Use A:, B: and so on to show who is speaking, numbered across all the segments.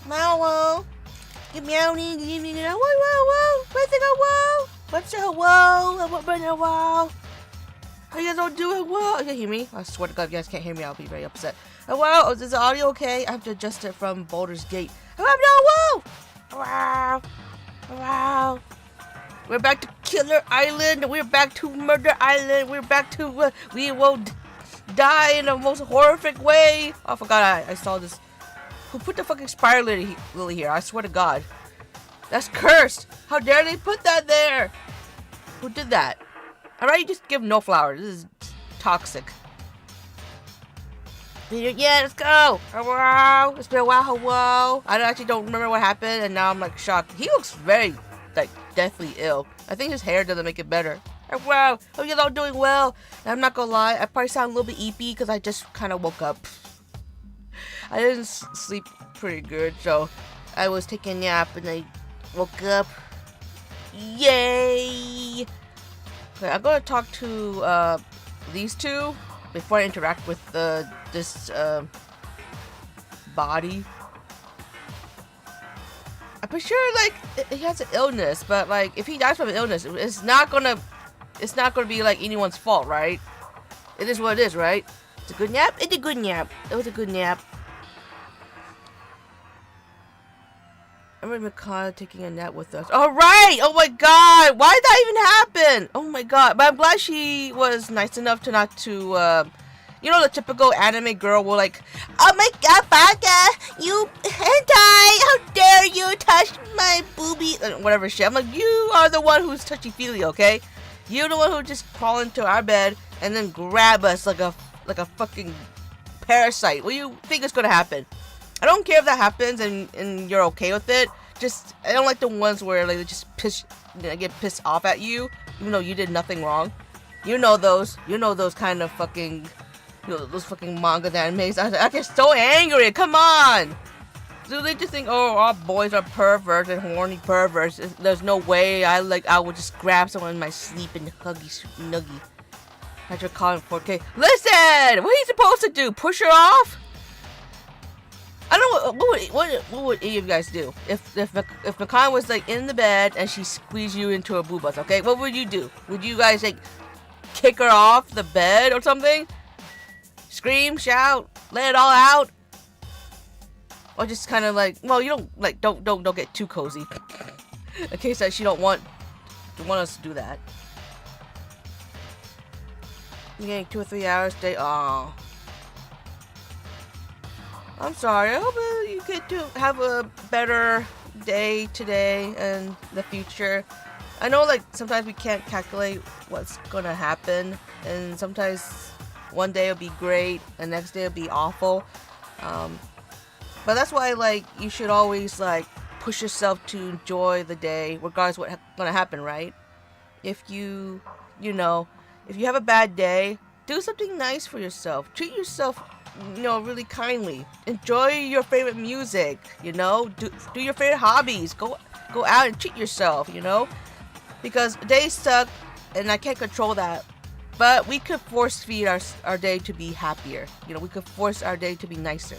A: Meow. Give meowing. Give me whoa, whoa. Where's it go? Whoa. What's a whoa? What been a whoa? How you guys all doing? Whoa. You can hear me? I swear to God, if you guys can't hear me, I'll be very upset. Whoa. Is the audio okay? I have to adjust it from Baldur's Gate. Whoa. Wow. Wow. We're back to Killer Island. We're back to Murder Island. We're back to we will die in the most horrific way. Oh, I forgot I saw this. Who put the fucking spider lily here? I swear to God. That's cursed. How dare they put that there? Who did that? Alright, just give no flowers. This is toxic. Yeah, let's go. Wow. It's been a while. Hello. I actually don't remember what happened, and now I'm like shocked. He looks very like deathly ill. I think his hair doesn't make it better. Wow. Hope you guys all doing well. And I'm not gonna lie, I probably sound a little bit eepy because I just kind of woke up. I didn't sleep pretty good, so I was taking a nap and I woke up. Yay! Okay, I'm gonna talk to these two before I interact with this body. I'm pretty sure like he has an illness, but like if he dies from an illness, it's not gonna be like anyone's fault, right? It is what it is, right? It's a good nap. It's a good nap. It was a good nap. I remember Mikana taking a nap with us. All right. Oh my God. Why did that even happen? Oh my God. But I'm glad she was nice enough to not to, you know, the typical anime girl will like, oh my God, Baka, you hentai, how dare you touch my boobie, whatever shit. I'm like, you are the one who's touchy-feely, okay? You're the one who just crawl into our bed and then grab us like a fucking parasite. What do you think is gonna happen? I don't care if that happens and you're okay with it. Just, I don't like the ones where like they just get pissed off at you, even though you did nothing wrong. You know those kind of fucking, those fucking manga animes. I get so angry. Come on. Do they just think, oh, all boys are perverts and horny perverts? There's no way. I would just grab someone in my sleep and huggy nuggy. I just call him 4K. Listen, what are you supposed to do? Push her off? I don't know what would any of you guys do if Makan was like in the bed and she squeezed you into a boobas, okay? What would you do? Would you guys like kick her off the bed or something? Scream, shout, let it all out? Or just kind of like, well, you don't like don't get too cozy. In case that she don't want us to do that. You're getting 2 or 3 hours a day. Oh. I'm sorry. I hope you get to have a better day today and the future. I know like sometimes we can't calculate what's gonna happen, and sometimes one day will be great, the next day will be awful. But that's why like you should always like push yourself to enjoy the day, regardless of what's gonna happen, right? If you have a bad day, do something nice for yourself. Treat yourself, really kindly. Enjoy your favorite music, do your favorite hobbies. Go out and treat yourself, because days suck and I can't control that. But we could force feed our day to be happier. We could force our day to be nicer.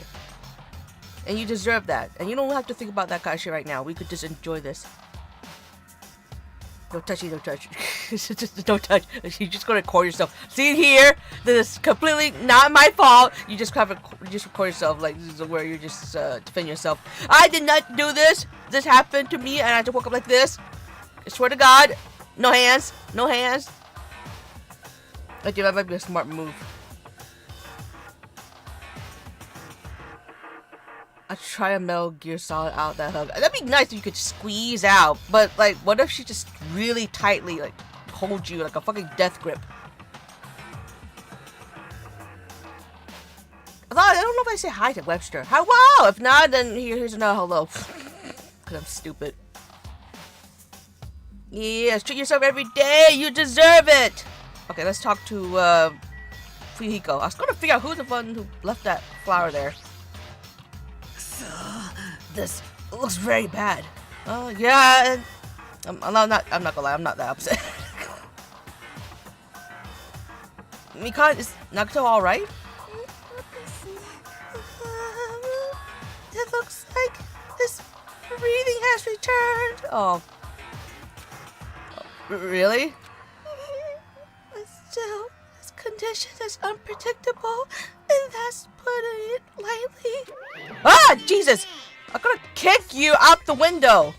A: And you deserve that. And you don't have to think about that kind of shit right now. We could just enjoy this. Don't touch. Don't touch. Don't touch. You're just gonna record yourself. See here? This is completely not my fault. You just record yourself. Like, this is where you're just defend yourself. I did not do this. This happened to me and I had to woke up like this. I swear to God. No hands. No hands. I think that might be a smart move. I try a Metal Gear Solid out that hug. That'd be nice if you could squeeze out. But like, what if she just really tightly like holds you like a fucking death grip? I don't know if I say hi to Webster. Hi, wow. If not, then here's another hello. Cause I'm stupid. Yes, treat yourself every day. You deserve it. Okay, let's talk to Fuyuhiko. I was gonna figure out who's the one who left that flower there. This looks very bad. Oh yeah, I'm not gonna lie, I'm not that upset. Mika, is Nagato all right? It looks like the breathing has returned. Oh. Really? But still, this condition is unpredictable, and that's putting it lightly. Ah, Jesus! I'm gonna kick you out the window.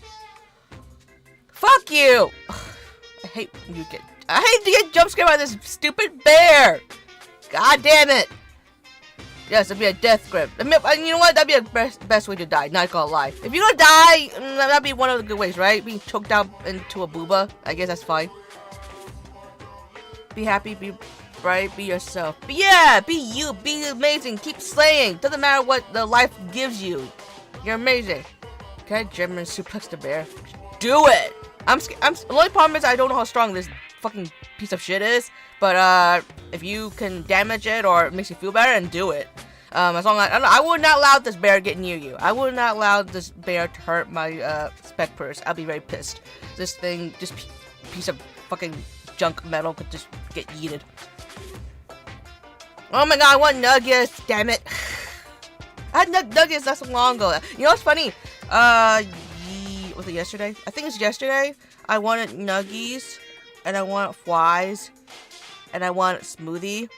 A: Fuck you! I hate to get jump scared by this stupid bear. God damn it! Yes, it'd be a death grip. You know what? That'd be a best way to die. Not gonna lie. If you're gonna die, that'd be one of the good ways, right? Being choked out into a booba. I guess that's fine. Be happy, be bright, be yourself. But yeah, be you, be amazing. Keep slaying. Doesn't matter what the life gives you. You're amazing. Can I German suplex the bear? Do it. The only problem is I don't know how strong this fucking piece of shit is. But if you can damage it or it makes you feel better, then do it. As long as I would not allow this bear to get near you. I would not allow this bear to hurt my spec purse. I'll be very pissed. This thing, this piece of fucking junk metal could just get yeeted. Oh my god, I want nuggets. Damn it. I had nuggets not so long ago. You know what's funny? Was it yesterday? I think it's yesterday. I wanted nuggies, and I wanted flies, and I wanted smoothie.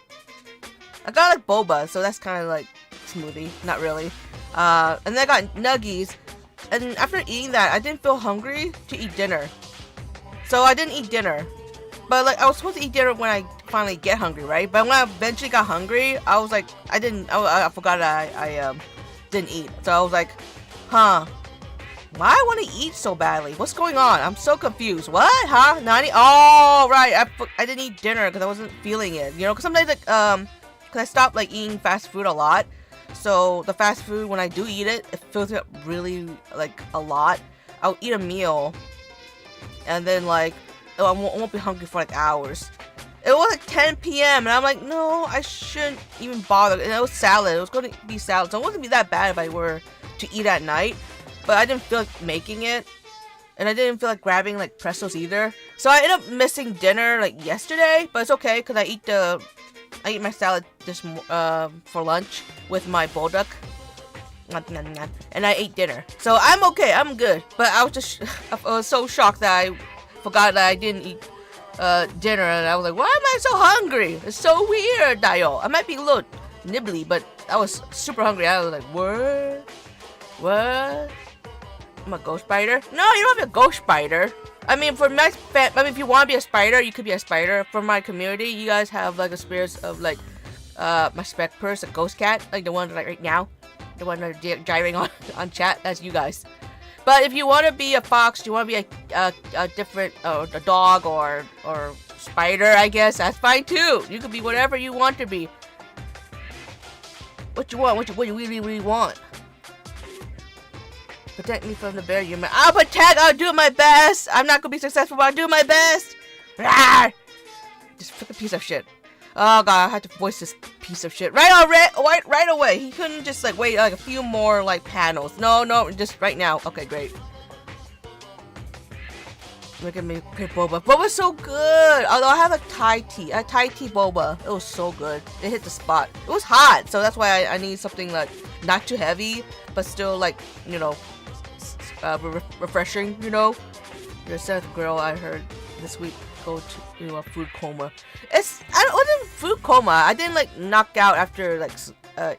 A: I got like boba, so that's kind of like smoothie, not really. And then I got nuggies, and after eating that, I didn't feel hungry to eat dinner. So I didn't eat dinner. But like I was supposed to eat dinner when I finally get hungry, right? But when I eventually got hungry, I was like, I forgot that I didn't eat. So I was like, huh. Why I want to eat so badly? What's going on? I'm so confused. What? Huh? Nani? Oh, right. I didn't eat dinner because I wasn't feeling it. You know, because sometimes like because I stopped like eating fast food a lot. So the fast food, when I do eat it, it fills it up really like a lot. I'll eat a meal, and then like I won't be hungry for like hours. It was like 10 p.m. and I'm like, no, I shouldn't even bother. And it was salad. It was going to be salad, so it wouldn't be that bad if I were to eat at night. But I didn't feel like making it, and I didn't feel like grabbing like pretzels either. So I ended up missing dinner like yesterday, but it's okay because I eat my salad this for lunch with my bulldog, and I ate dinner. So I'm okay, I'm good. But I was so shocked that I forgot that I didn't eat dinner, and I was like, why am I so hungry? It's so weird, Dio. I might be a little nibbly, but I was super hungry. I was like, what? I'm a ghost spider? No, you don't have to be a ghost spider. I mean, if you want to be a spider, you could be a spider. For my community, you guys have like a spirits of like my spec purse, a ghost cat, like the one like right now, the one that are gyrating on chat. That's you guys. But if you want to be a fox, you want to be a different a dog or spider, I guess that's fine too. You could be whatever you want to be. What you want? What you really want? Protect me from the bear, you man. I'll do my best. I'm not gonna be successful, but I'll do my best. Rawr! This freaking piece of shit. Oh god, I had to voice this piece of shit right away. He couldn't just like wait like a few more like panels. No, just right now. Okay, great. Look at me, pick boba. Boba's so good. Although I have a Thai tea boba. It was so good. It hit the spot. It was hot, so that's why I need something like not too heavy, but still like, you know, refreshing. You know, your seventh girl I heard this week go to a food coma. I wasn't food coma. I didn't like knock out after like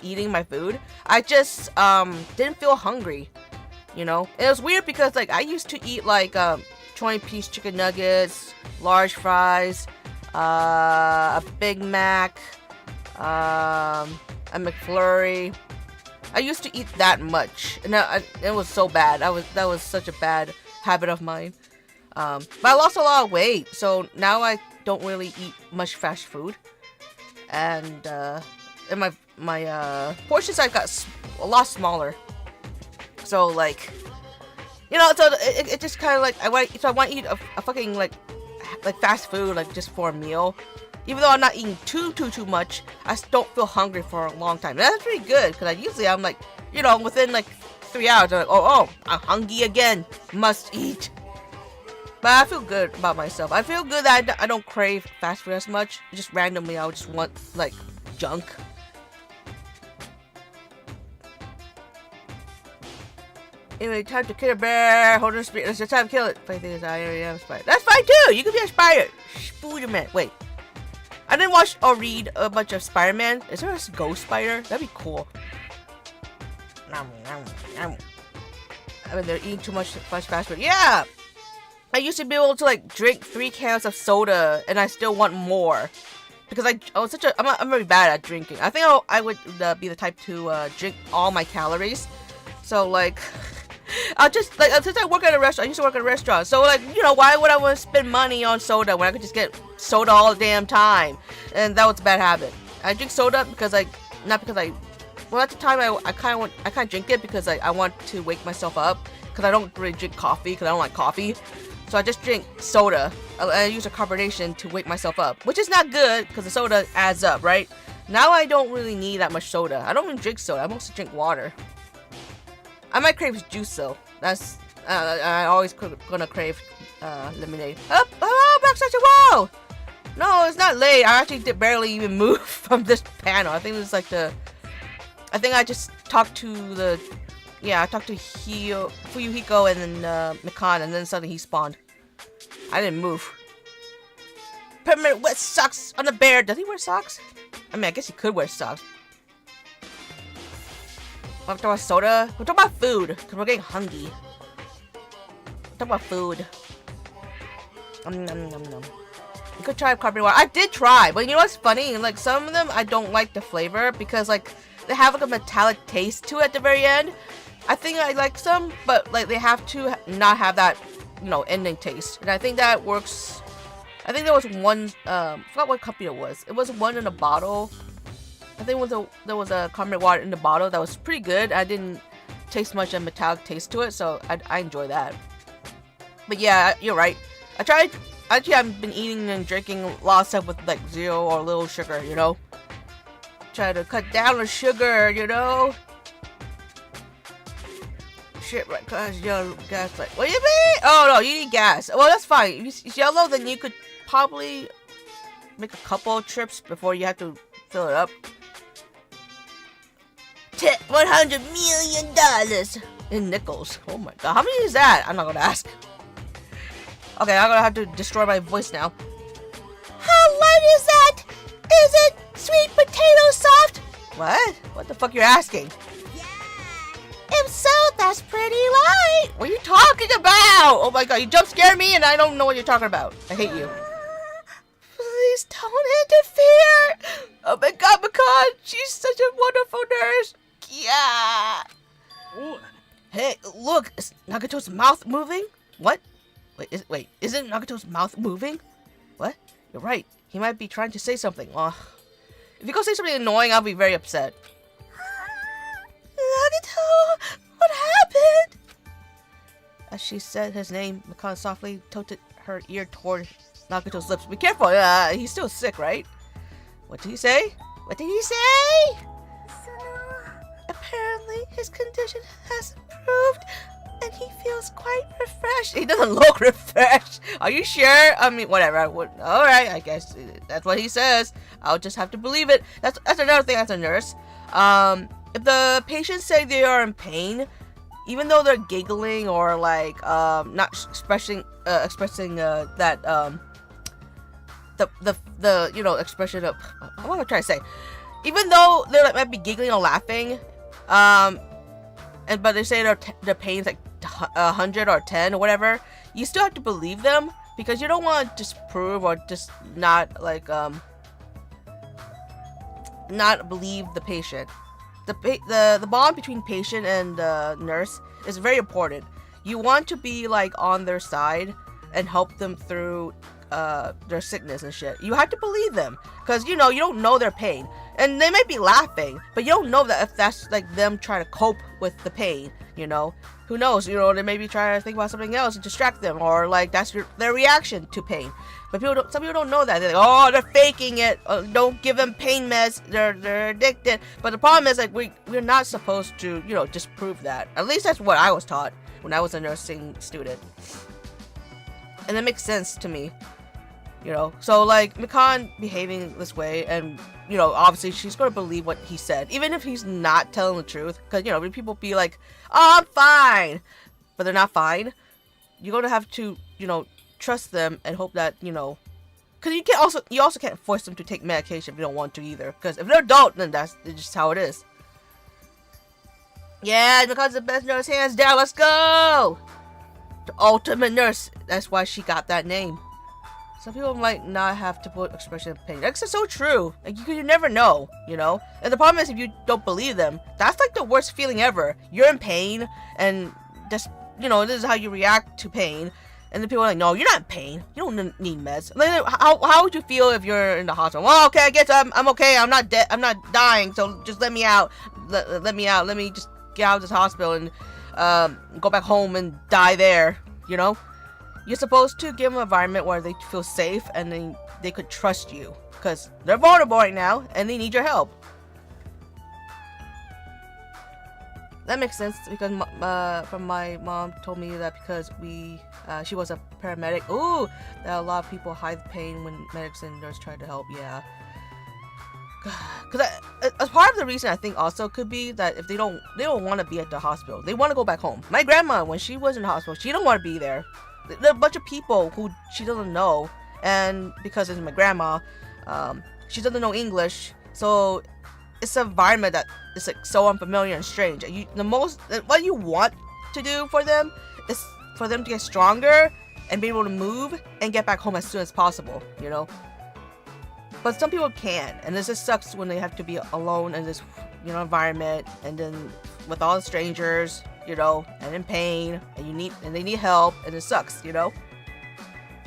A: eating my food. I just didn't feel hungry. You know, and it was weird because like I used to eat like 20-piece chicken nuggets, large fries, a Big Mac, a McFlurry. I used to eat that much, and it was so bad. That was such a bad habit of mine. But I lost a lot of weight, so now I don't really eat much fast food, and my portion size got a lot smaller. So like, you know, so it just kind of like I want to eat a fucking like fast food like just for a meal. Even though I'm not eating too much, I don't feel hungry for a long time. And that's pretty good because usually I'm like, you know, within like 3 hours, I'm like, oh, I'm hungry again. Must eat. But I feel good about myself. I feel good that I don't crave fast food as much. Just randomly, I would just want like junk. Anyway, time to kill a bear. Hold on, spirit. It's time to kill it. Funny thing is, I already am a spider. That's fine too. You can be a spider. Spider-Man. Wait. I didn't watch or read a bunch of Spider-Man. Is there a ghost spider? That'd be cool. I mean, they're eating too much fast food. Yeah! I used to be able to like drink 3 cans of soda, and I still want more. Because I'm very bad at drinking. I think I would be the type to drink all my calories. So like, I'll just like since I work at a restaurant, I used to work at a restaurant. So like, you know, why would I want to spend money on soda when I could just get soda all the damn time? And that was a bad habit. I drink soda because not because well, at the time I can't drink it because I want to wake myself up because I don't really drink coffee because I don't like coffee. So I just drink soda. I use a carbonation to wake myself up, which is not good because the soda adds up, right? Now I don't really need that much soda. I don't even drink soda. I mostly drink water. I might crave juice though. That's I always gonna crave lemonade. Oh, backstage! Whoa! No, it's not late. I actually did barely even move from this panel. I think it was like I think I just talked to I talked to Fuyuhiko and then Mikan, and then suddenly he spawned. I didn't move. Permanent wet socks on the bear. Does he wear socks? I mean, I guess he could wear socks. We're talking about soda. We're talking about food, because we're getting hungry. We're talking about food. You could try carbonated water. I did try, but you know what's funny? Like, some of them I don't like the flavor, because like they have like a metallic taste to it at the very end. I think I like some, but like they have to not have that, you know, ending taste. And I think that works. I think there was one, I forgot what company it was. It was one in a bottle. I think there was a carbonated water in the bottle that was pretty good. I didn't taste much of a metallic taste to it, so I enjoy that. But yeah, you're right. Actually, I've been eating and drinking a lot of stuff with like 0 or little sugar, you know? Try to cut down the sugar, you know? Shit, right, cause yellow gas light. What do you mean? Oh no, you need gas. Well, that's fine. If it's yellow, then you could probably make a couple of trips before you have to fill it up. $100 million in nickels. Oh my god, how many is that? I'm not gonna ask. Okay, I'm gonna have to destroy my voice now. How light is that? Is it sweet potato soft? What? What the fuck you're asking? Yeah. If so, that's pretty light. What are you talking about? Oh my god, you jump scared me and I don't know what you're talking about. I hate you. Please don't interfere. Oh my god, Mikan, she's such a wonderful nurse. Yeah. Ooh. Hey, look, is Nagato's mouth moving? What? Wait, isn't Nagato's mouth moving? What? You're right. He might be trying to say something. If you go say something annoying, I'll be very upset. Nagato, what happened? As she said his name, Mikan softly tilted her ear toward Nagato's lips. Be careful, he's still sick, right? What did he say? What did he say? Apparently, his condition has improved, and he feels quite refreshed. He doesn't look refreshed. Are you sure? I mean, whatever. Alright, I guess that's what he says. I'll just have to believe it. That's another thing as a nurse. If the patients say they are in pain, even though they're giggling or like not expressing that the you know expression of what am I trying to say? Even though they like, might be giggling or laughing, but they say their pain's like 100 or 10 or whatever, you still have to believe them because you don't want to disprove or just not like not believe the patient. The bond between patient and nurse is very important. You want to be like on their side and help them through their sickness and shit. You have to believe them because you know you don't know their pain, and they might be laughing, but you don't know that if that's like them trying to cope with the pain. You know, who knows? You know, they may be trying to think about something else and distract them, or like that's their reaction to pain. But some people don't know that. They're like, oh, they're faking it. Don't give them pain meds. They're addicted. But the problem is like we're not supposed to, you know, disprove that. At least that's what I was taught when I was a nursing student, and it makes sense to me. You know, so like Mikan behaving this way and you know, obviously she's gonna believe what he said, even if he's not telling the truth. Because, you know, when people be like, oh, I'm fine, but they're not fine, you're gonna have to, you know, trust them and hope that, you know, because you also can't force them to take medication if you don't want to either. Because if they're adult, then that's just how it is. Yeah, because the best nurse, hands down. Let's go. The ultimate nurse. That's why she got that name. Some people might not have to put expression of pain. That's so true. Like, you never know, you know? And the problem is, if you don't believe them, that's like the worst feeling ever. You're in pain, and just, you know, this is how you react to pain. And then people are like, no, you're not in pain. You don't need meds. Like, how would you feel if you're in the hospital? Well, okay, I guess I'm okay. I'm not dead. I'm not dying. So just let me out. Let me out. Let me just get out of this hospital and go back home and die there. You know, you're supposed to give them an environment where they feel safe and they could trust you, because they're vulnerable right now and they need your help. That makes sense, because from my mom told me that because she was a paramedic. Ooh, that a lot of people hide the pain when medics and nurses try to help. Yeah, because as part of the reason, I think also could be that if they don't want to be at the hospital, they want to go back home. My grandma, when she was in the hospital, she didn't want to be there. There are a bunch of people who she doesn't know, and because it's my grandma, she doesn't know English, so it's an environment that is like so unfamiliar and strange. What you want to do for them is for them to get stronger and be able to move and get back home as soon as possible, you know. But some people can't, and this just sucks when they have to be alone in this, you know, environment, and then with all the strangers, you know, and in pain, and they need help, and it sucks, you know.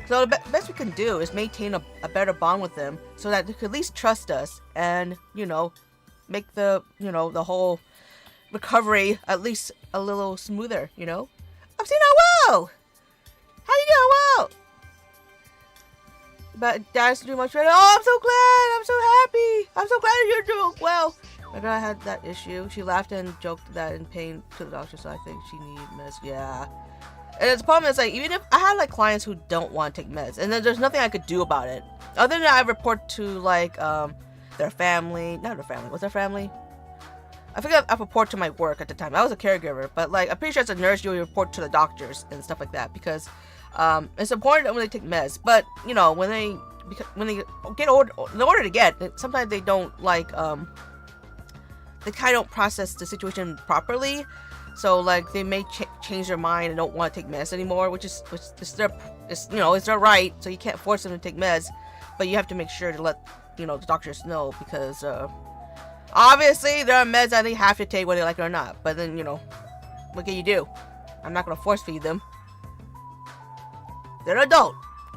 A: So the best we can do is maintain a better bond with them, so that they can at least trust us, and, you know, make the whole recovery at least a little smoother, you know. I'm seeing Will. How you doing, Will? But Dad's doing much better. Oh, I'm so glad. I'm so happy. I'm so glad you're doing well. My grandma had that issue. She laughed and joked that in pain to the doctor, so I think she needed meds. Yeah. And the problem is, like, even if I had like clients who don't want to take meds, and then there's nothing I could do about it, other than I report to like their family. Not their family. What's their family? I think I report to my work at the time. I was a caregiver, but like I'm pretty sure as a nurse you report to the doctors and stuff like that, because it's important when they take meds. But you know, when they get older, in order to get, sometimes they don't like they kind of don't process the situation properly. So like they may change their mind and don't want to take meds anymore, which is their right. So you can't force them to take meds, but you have to make sure to let the doctors know, because obviously there are meds that they have to take whether they like it or not. But then what can you do? I'm not gonna force feed them. They're an adult.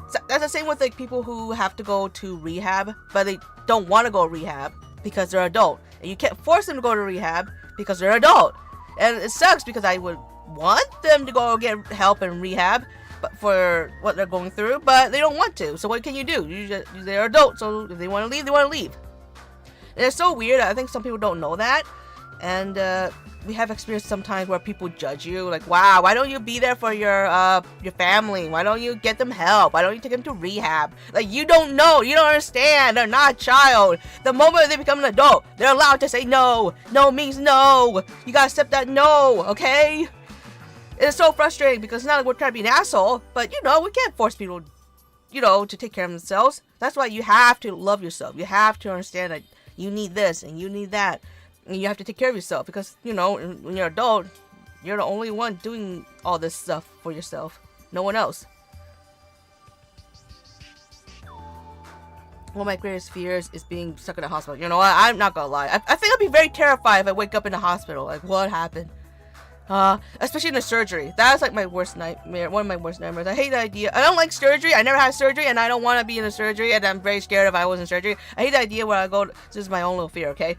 A: So that's the same with like people who have to go to rehab, but they don't want to go to rehab because they're adult, and you can't force them to go to rehab because they're adult. And it sucks because I would want them to go get help in rehab, but for what they're going through, but they don't want to. So what can you do? They're adults, so if they want to leave, they want to leave. And it's so weird. I think some people don't know that, and we have experienced sometimes where people judge you, like, wow, why don't you be there for your family? Why don't you get them help? Why don't you take them to rehab? Like, you don't know, you don't understand. They're not a child. The moment they become an adult, they're allowed to say no. No means no. You gotta accept that no, okay? It's so frustrating because it's not like we're trying to be an asshole, but we can't force people, to take care of themselves. That's why you have to love yourself. You have to understand that you need this and you need that. And you have to take care of yourself because, when you're an adult, you're the only one doing all this stuff for yourself. No one else. One of my greatest fears is being stuck in a hospital. You know what? I'm not gonna lie. I think I'd be very terrified if I wake up in a hospital. Like, what happened? Especially in the surgery. That's like my worst nightmare. One of my worst nightmares. I hate the idea. I don't like surgery. I never had surgery, and I don't want to be in a surgery, and I'm very scared if I was in surgery. I hate the idea where I go. This is my own little fear, okay?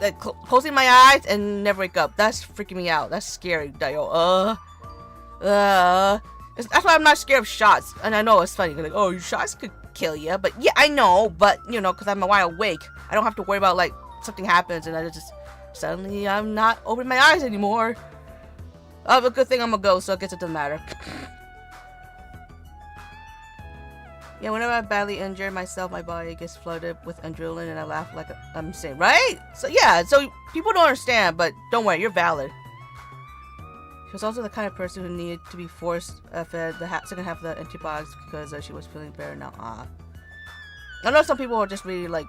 A: Like closing my eyes and never wake up. That's freaking me out. That's scary. That's why I'm not scared of shots. And I know it's funny. Like, oh, shots could kill you. But yeah, I know. But because I'm wide awake, I don't have to worry about like something happens and I just suddenly I'm not opening my eyes anymore. A good thing I'm a ghost, so I guess it doesn't matter. Yeah, whenever I badly injure myself, my body gets flooded with adrenaline and I laugh like I'm insane, right? So yeah, so people don't understand, but don't worry, you're valid. She was also the kind of person who needed to be forced fed the second half of the antibiotics because she was feeling better now. I know some people are just really like,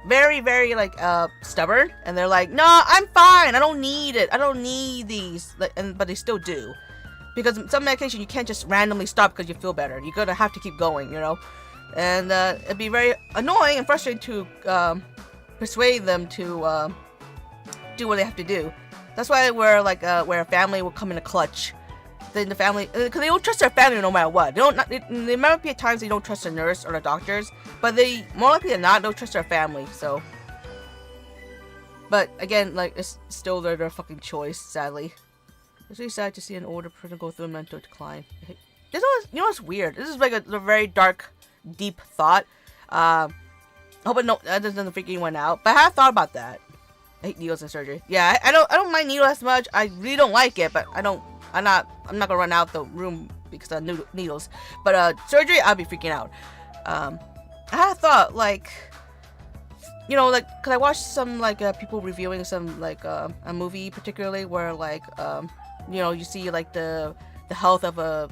A: very, very like, stubborn, and they're like, no, I'm fine, I don't need it, I don't need these, like, but they still do. Because some medication you can't just randomly stop because you feel better. You're gonna have to keep going, you know? And it'd be very annoying and frustrating to persuade them to do what they have to do. That's why we're like, where a family will come in a clutch. Then the family, because they don't trust their family no matter what. There might be times they don't trust the nurse or the doctors, but they, more likely than not, don't trust their family, so. But again, like, it's still their fucking choice, sadly. It's really sad to see an older person go through a mental decline. This was, you know what's weird? This is like a very dark, deep thought. I hope that doesn't freak anyone out. But I have thought about that. I hate needles and surgery. Yeah, I don't mind needles as much. I really don't like it, but I'm not gonna run out the room because of needles. But surgery, I'll be freaking out. I had a thought, like, you know, like, cause I watched some like people reviewing some like a movie particularly where like you know, you see like the health of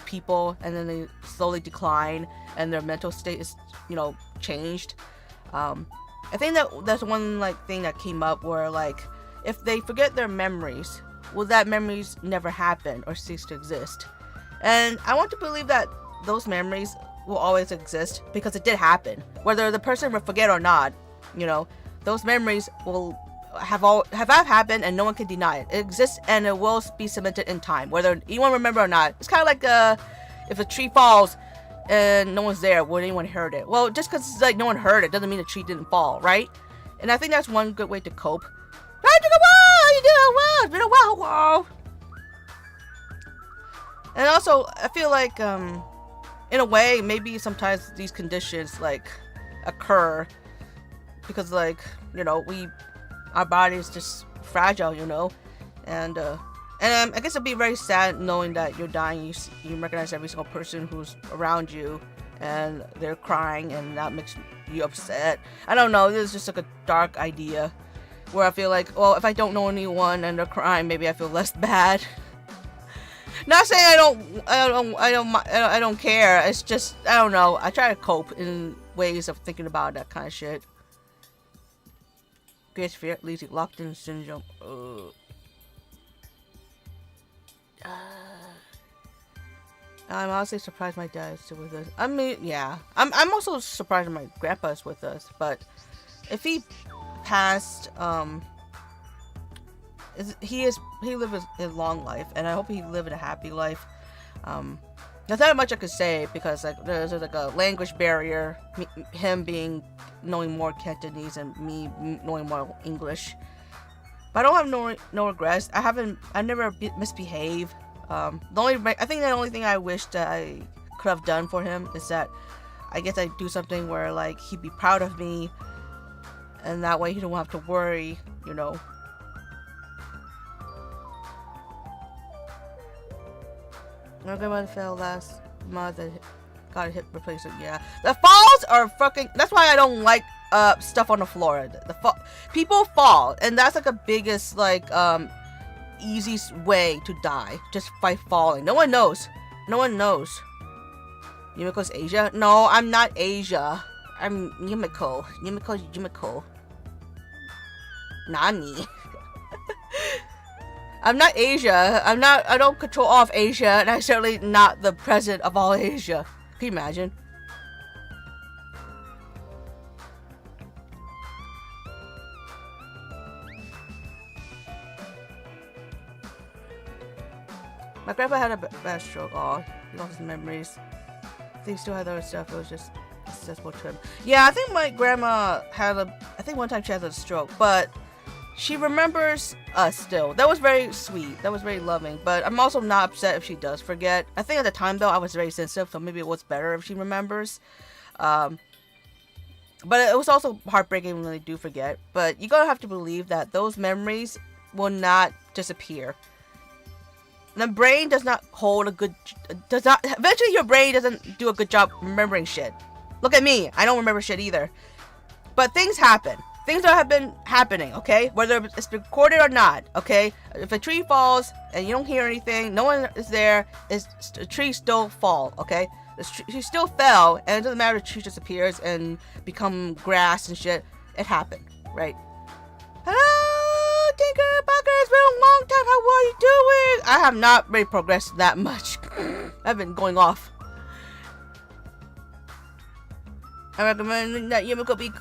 A: people, and then they slowly decline and their mental state is, you know, changed. I think that's one like thing that came up where like if they forget their memories, will that memories never happen or cease to exist? And I want to believe that those memories will always exist because it did happen, whether the person will forget or not. You know, those memories will have happened and no one can deny it. It exists and it will be cemented in time, whether anyone remember or not. It's kind of like if a tree falls and no one's there, will anyone heard it? Well, just because like no one heard it doesn't mean the tree didn't fall, right? And I think that's one good way to cope. You did well. It's been a while. Wow. And also, I feel like in a way, maybe sometimes these conditions like occur because, like, you know, our body is just fragile, you know, and I guess it'd be very sad knowing that you're dying. You recognize every single person who's around you, and they're crying, and that makes you upset. I don't know. This is just like a dark idea, where I feel like, well, if I don't know anyone and they're crying, maybe I feel less bad. Not saying I don't care. It's just, I don't know. I try to cope in ways of thinking about that kind of shit. Greatest fear leads to locked-in syndrome. I'm honestly surprised my dad is still with us. I mean, yeah. I'm also surprised my grandpa is with us. But if he passed, he lived a long life, and I hope he lived a happy life. There's not much I could say because like there's like a language barrier, him knowing more Cantonese and me knowing more English. But I don't have no regrets. I never misbehave. I think the only thing I wish that I could have done for him is that I guess I do something where like he'd be proud of me, and that way he don't have to worry, you know. My grandmother fell last month and got a hip replacement. Yeah, the falls are fucking. That's why I don't like stuff on the floor. People fall, and that's like the biggest like easiest way to die, just by falling. No one knows. Yumeko's Asia? No, I'm not Asia. I'm Yumeko. Yumeko. Nani? I'm not Asia. I don't control all of Asia, and I'm certainly not the president of all Asia. Can you imagine? My grandpa had a bad stroke. Oh, he lost his memories. I think he still had other stuff. It was just accessible to him. Yeah, I think my grandma had I think one time she had a stroke, but she remembers us still. That was very sweet. That was very loving. But I'm also not upset if she does forget. I think at the time, though, I was very sensitive, so maybe it was better if she remembers. But it was also heartbreaking when they do forget. But you gotta have to believe that those memories will not disappear. The brain does not hold a good, eventually your brain doesn't do a good job remembering shit. Look at me, I don't remember shit either. But things happen. Things that have been happening, okay? Whether it's recorded or not, okay? If a tree falls and you don't hear anything, no one is there, the tree still fall, okay? The tree still fell, and it doesn't matter if the tree disappears and become grass and shit. It happened, right? Hello, Tinker Bucker, it's been a long time, how are you doing? I have not really progressed that much. I've been going off. I recommend that Yumeko be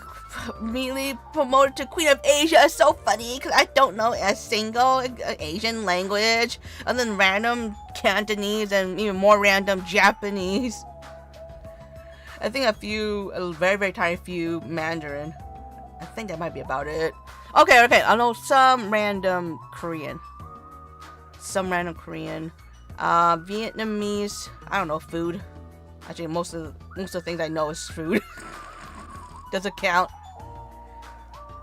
A: immediately promoted to Queen of Asia. It's so funny because I don't know a single Asian language other than random Cantonese and even more random Japanese. I think a very, very tiny few Mandarin. I think that might be about it. Okay, I know some random Korean. Vietnamese. I don't know, food. Actually, most of the things I know is food. Doesn't count.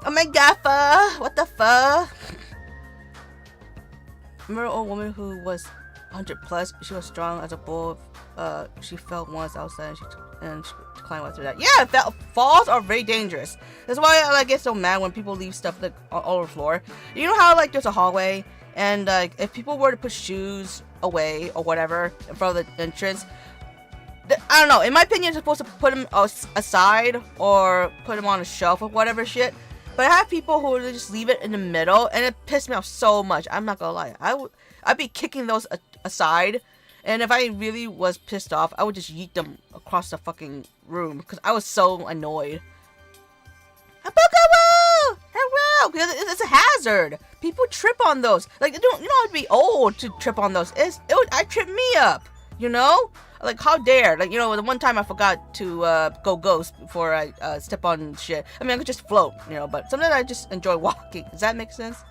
A: Oh my god, pho! What the pho? Remember an old woman who was 100 plus? She was strong as a bull. She fell once outside and she climbed up through that. Yeah, falls are very dangerous. That's why I get so mad when people leave stuff like all over the floor. You know how like there's a hallway and if people were to put shoes away or whatever in front of the entrance, I don't know. In my opinion, you're supposed to put them aside or put them on a shelf or whatever shit. But I have people who just leave it in the middle, and it pissed me off so much. I'm not gonna lie. I'd be kicking those aside, and if I really was pissed off, I would just yeet them across the fucking room because I was so annoyed. Hello, because it's a hazard. People trip on those. Like you don't have to be old to trip on those. I trip me up. You know. Like, how dare? Like, you know, the one time I forgot to go ghost before I step on shit. I mean, I could just float, you know, but sometimes I just enjoy walking. Does that make sense?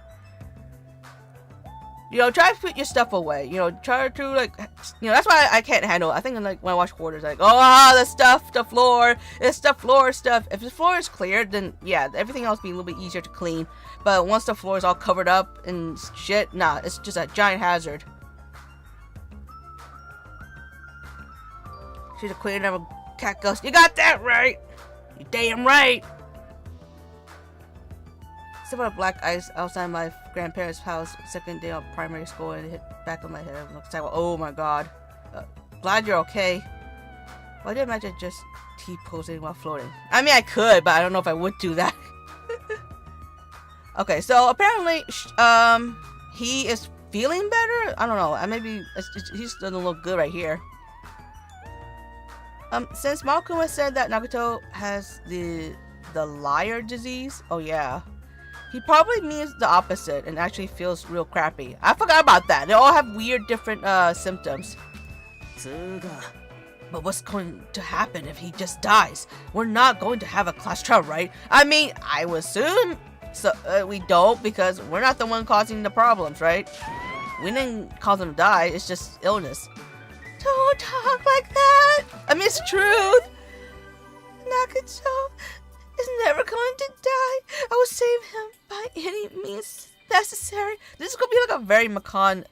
A: You know, try to put your stuff away. You know, try to, like, you know, that's why I can't handle it. I think, like, when I watch Hoarders, like, oh, the floor. It's the floor stuff. If the floor is cleared, then, yeah, everything else will be a little bit easier to clean. But once the floor is all covered up and shit, nah, it's just a giant hazard. She's a queen of a cat ghost. You got that right! You damn right! Step on black ice outside my grandparents' house, second day of primary school, and it hit back on my head. Oh my god. Glad you're okay. Why do you imagine just T-posing while floating? I mean, I could, but I don't know if I would do that. Okay, so apparently, he is feeling better? I don't know. Maybe he's doesn't look good right here. Since Malkuma said that Nagato has the liar disease, oh yeah, he probably means the opposite and actually feels real crappy. I forgot about that. They all have weird different symptoms. But what's going to happen if he just dies? We're not going to have a class trial, right? I mean, I would assume so. We don't because we're not the one causing the problems, right? We didn't cause him to die. It's just illness. Don't talk like that. I mean, it's truth. Nagato is never going to die. I will save him by any means necessary. This is gonna be like a very Macan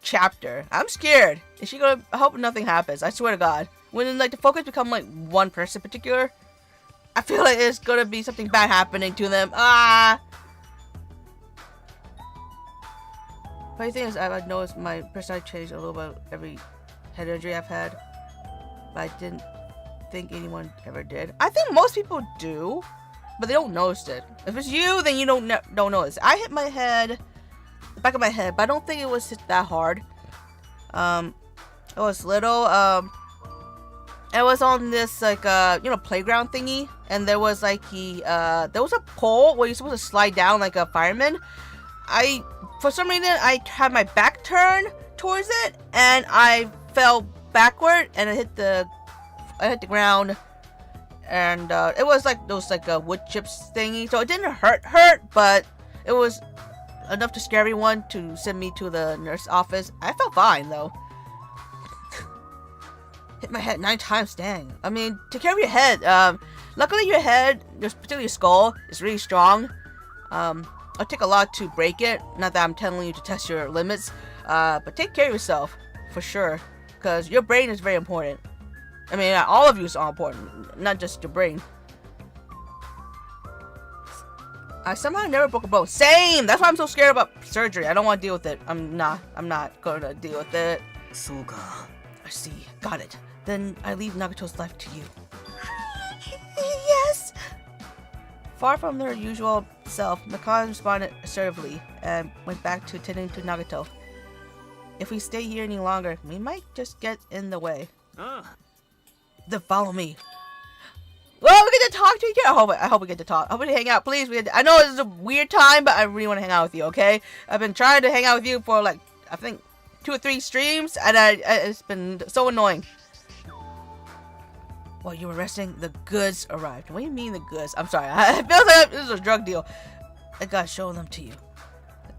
A: chapter. I'm scared. Is she gonna? I hope nothing happens. I swear to God. When like the focus become like one person in particular, I feel like it's gonna be something bad happening to them. Funny thing is, I've noticed my personality changed a little bit every head injury I've had, but I didn't think anyone ever did. I think most people do, but they don't notice it. If it's you, then you don't notice. I hit my head, the back of my head, but I don't think it was hit that hard. It was little. It was on this like playground thingy, and there was like there was a pole where you're supposed to slide down like a fireman. For some reason, I had my back turned towards it, and I fell backward, and I hit the ground, and it was like those wood chips thingy, so it didn't hurt, but it was enough to scare everyone to send me to the nurse office. I felt fine though. Hit my head 9 times, dang. I mean, take care of your head. Luckily your head, particularly your skull, is really strong. It'll take a lot to break it. Not that I'm telling you to test your limits, but take care of yourself for sure, because your brain is very important. I mean, all of you is all important, not just your brain. I somehow never broke a bone. Same! That's why I'm so scared about surgery. I don't want to deal with it. I'm not gonna deal with it. I see. Got it. Then I leave Nagato's life to you. Yes! Far from their usual self, Mikasa responded assertively and went back to tending to Nagato. If we stay here any longer, we might just get in the way. Then follow me. Well, we get to talk to each other. I hope we get to talk. I hope we hang out, please. I know this is a weird time, but I really want to hang out with you, okay? I've been trying to hang out with you for like, I think, 2 or 3 streams, and it's been so annoying. While you were resting, the goods arrived. What do you mean the goods? I'm sorry. I feel like this is a drug deal. I gotta show them to you.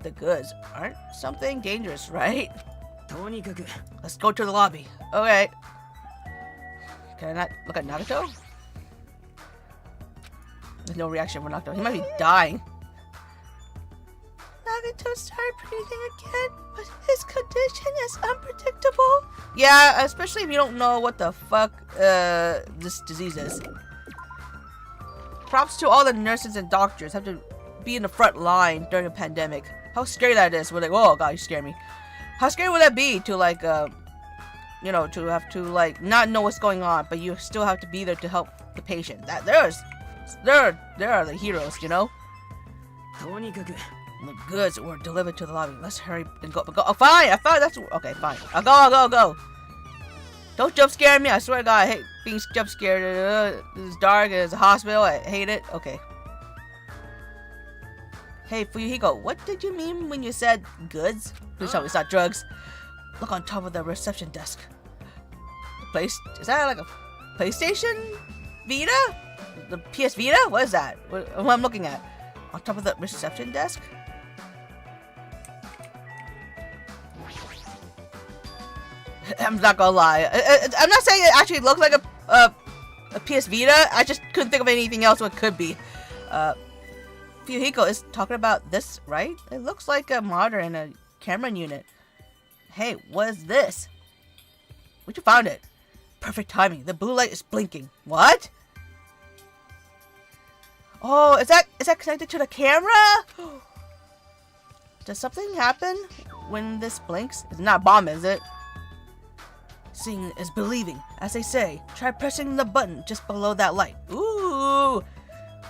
A: The goods aren't something dangerous, right? Let's go to the lobby. Okay. Can I not look at Nagato? There's no reaction from Nagato. He might be dying. Nagato started breathing again, but his condition is unpredictable. Yeah, especially if you don't know what the fuck this disease is. Props to all the nurses and doctors have to be in the front line during a pandemic. How scary that is. We're like, oh god, you scare me. How scary would that be to like, you know, to have to like not know what's going on, but you still have to be there to help the patient. There are the heroes, you know. The goods were delivered to the lobby. Let's hurry and go. Oh, fine. I thought that's okay. Fine. I'll go. Don't jump scare me. I swear to God, I hate being jump scared. This is dark. It's a hospital. I hate it. Okay. Hey, Fuyuhiko, what did you mean when you said goods? Please tell me it's not drugs. Look on top of the reception desk. Is that like a PlayStation Vita? The PS Vita? What is that? What I'm looking at? On top of the reception desk? I'm not gonna lie. I'm not saying it actually looks like a PS Vita. I just couldn't think of anything else what it could be. Fuyuhiko is talking about this, right? It looks like a monitor and a camera unit. Hey, what is this? Where'd you find it? Perfect timing. The blue light is blinking. What? Oh, is that connected to the camera? Does something happen when this blinks? It's not a bomb, is it? Seeing is believing. As they say, try pressing the button just below that light. Ooh.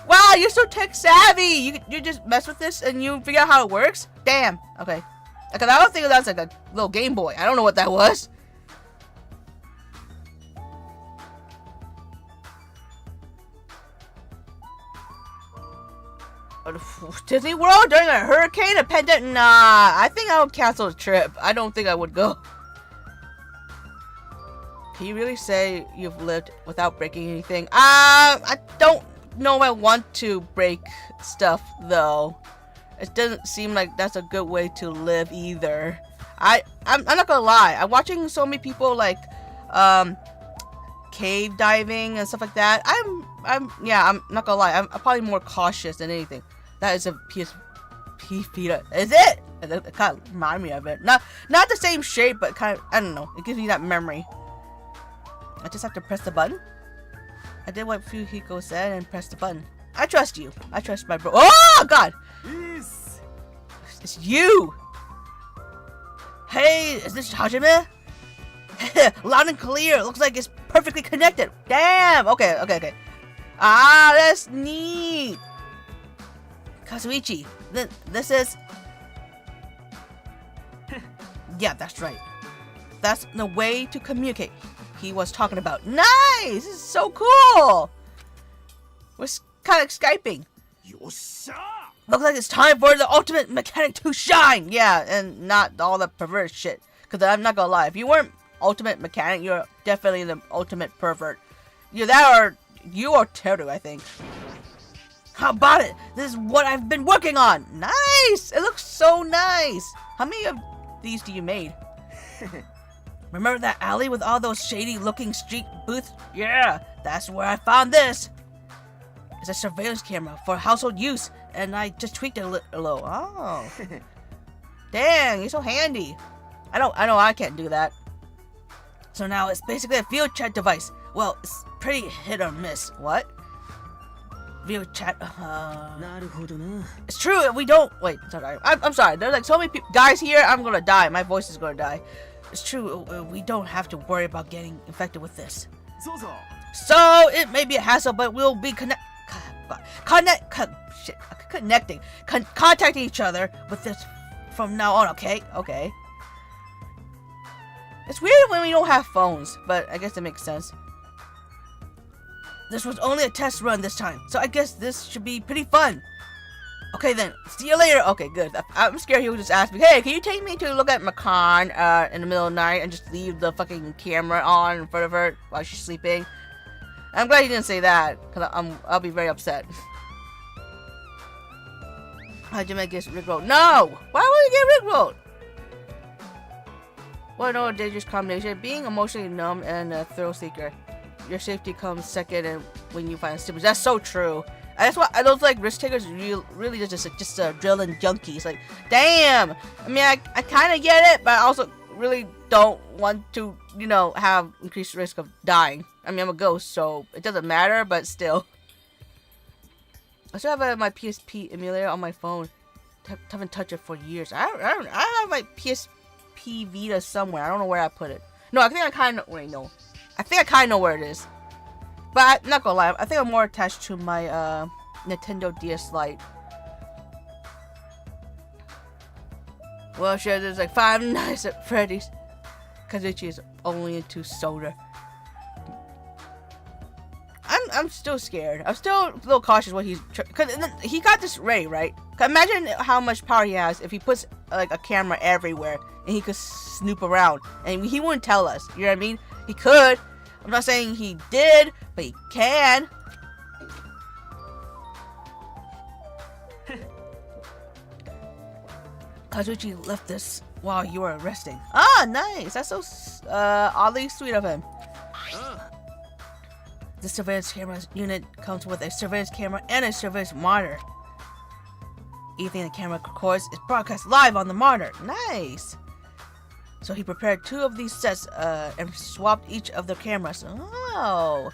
A: Wow, you're so tech savvy. You just mess with this and you figure out how it works? Damn. Okay. Because I don't think that's like a little Game Boy. I don't know what that was. Disney World during a hurricane, a pandemic? Nah, I think I would cancel the trip. I don't think I would go. Can you really say you've lived without breaking anything? I don't know if I want to break stuff though. It doesn't seem like that's a good way to live either. I'm not gonna lie. I'm watching so many people like cave diving and stuff like that. I'm not gonna lie. I'm probably more cautious than anything. That is a PSP Vita. Is it? It kind of reminds me of it. Not the same shape, but kind of, I don't know. It gives me that memory. I just have to press the button. I did what Fuyuhiko said and pressed the button. I trust you. I trust my bro. Oh god! It's you! Hey, is this Hajime? Loud and clear. Looks like it's perfectly connected. Damn! Okay. Ah, that's neat! Kazuichi, this is... Yeah, that's right. That's the way to communicate he was talking about. Nice! This is so cool! We're kind of Skyping. Looks like it's time for the ultimate mechanic to shine! Yeah, and not all the pervert shit. Because I'm not gonna lie, if you weren't ultimate mechanic, you're definitely the ultimate pervert. You're that or you or Teru, I think. How about it? This is what I've been working on! Nice! It looks so nice! How many of these do you made? Remember that alley with all those shady looking street booths? Yeah, that's where I found this. It's a surveillance camera for household use and I just tweaked it a little. Oh. Dang, you're so handy. I know I can't do that. So now it's basically a video chat device. Well, it's pretty hit or miss. What? Video chat. It's true. We don't. Wait. Sorry. I'm sorry. There's like so many guys here. I'm gonna die. My voice is gonna die. It's true. We don't have to worry about getting infected with this. So it may be a hassle, but we'll be contacting each other with this from now on. Okay. Okay. It's weird when we don't have phones, but I guess it makes sense. This was only a test run this time, so I guess this should be pretty fun. Okay then, see you later. Okay, good. I'm scared he would just ask me, hey, can you take me to look at Macan in the middle of the night and just leave the fucking camera on in front of her while she's sleeping? I'm glad he didn't say that, because I'll be very upset. Hajime gets rickrolled. No! Why would he get rickrolled? What no dangerous combination. Being emotionally numb and a thrill seeker. Your safety comes second, and when you find stimulus. That's so true. That's why those like risk takers really just drilling junkies. Like, damn. I mean, I kind of get it, but I also really don't want to, you know, have increased risk of dying. I mean, I'm a ghost, so it doesn't matter, but still. I still have my PSP emulator on my phone. Haven't touched it for years. I have my PSP Vita somewhere. I don't know where I put it. No, I think I kind of. Wait, no. I think I kind of know where it is. But I'm not gonna lie, I think I'm more attached to my Nintendo DS Lite. Well, sure, there's like 5 Nights at Freddy's. Kazuchi is only into soda. I'm still scared. I'm still a little cautious what he's... Cause he got this ray, right? Imagine how much power he has if he puts like a camera everywhere and he could snoop around. And he wouldn't tell us. You know what I mean? He could. I'm not saying he did, but he can. Kazuchi left this while you were resting. Ah, nice. That's so oddly sweet of him. The surveillance camera unit comes with a surveillance camera and a surveillance monitor. Anything the camera records is broadcast live on the monitor. Nice. So he prepared 2 of these sets and swapped each of the cameras. Oh,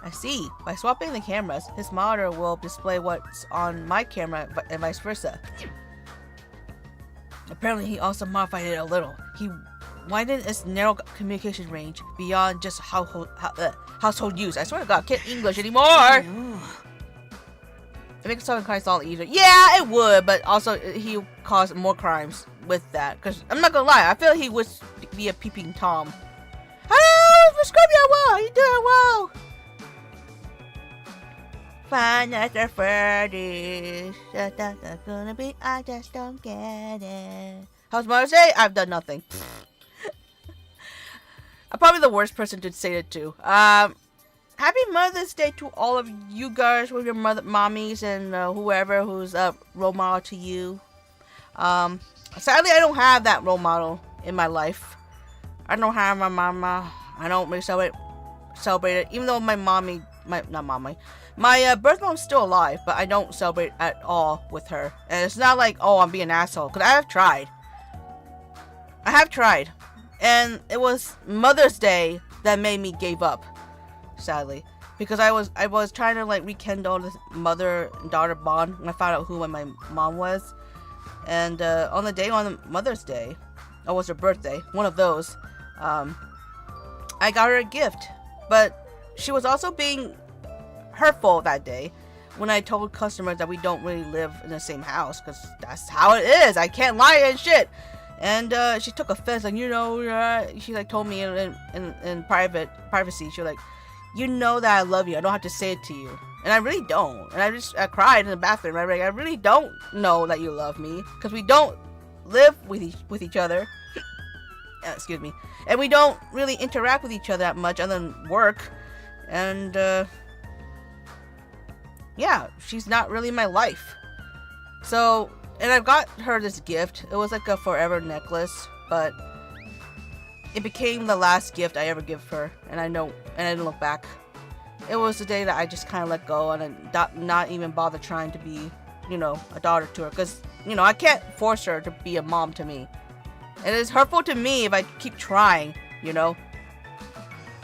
A: I see. By swapping the cameras, his monitor will display what's on my camera and vice versa. Apparently, he also modified it a little. He widened its narrow communication range beyond just household use. I swear to God, I can't English anymore. It makes solving crimes all easier. Yeah, it would, but also he caused more crimes with that. Because I'm not gonna lie, I feel like he would be a peeping Tom. Hello, Scorpio, well, you doing well? Five Nights at Freddy's. That's gonna be. I just don't get it. How's Mother's Day? I've done nothing. I'm probably the worst person to say it to. Happy Mother's Day to all of you guys with your mommies and whoever who's a role model to you. Sadly, I don't have that role model in my life. I don't have my mama. I don't really celebrate it, even though my birth mom's still alive, but I don't celebrate at all with her. And it's not like, oh, I'm being an asshole, because I have tried. And it was Mother's Day that made me give up, sadly, because I was trying to like rekindle this mother and daughter bond when I found out who my mom was. And on the day on Mother's Day, or was her birthday, one of those, I got her a gift, but she was also being hurtful that day when I told customers that we don't really live in the same house, because that's how it is. I can't lie and shit. And she took offense, like, you know, she like told me in privacy. She was like, you know that I love you. I don't have to say it to you, and I really don't. And I cried in the bathroom. I really don't know that you love me, because we don't live with each other. Excuse me. And we don't really interact with each other that much other than work. And yeah, she's not really my life. So, and I got her this gift. It was like a forever necklace, but it became the last gift I ever give her, and I didn't look back. It was the day that I just kind of let go and not even bother trying to be you know, a daughter to her, because, you know, I can't force her to be a mom to me. And it's hurtful to me if I keep trying, you know.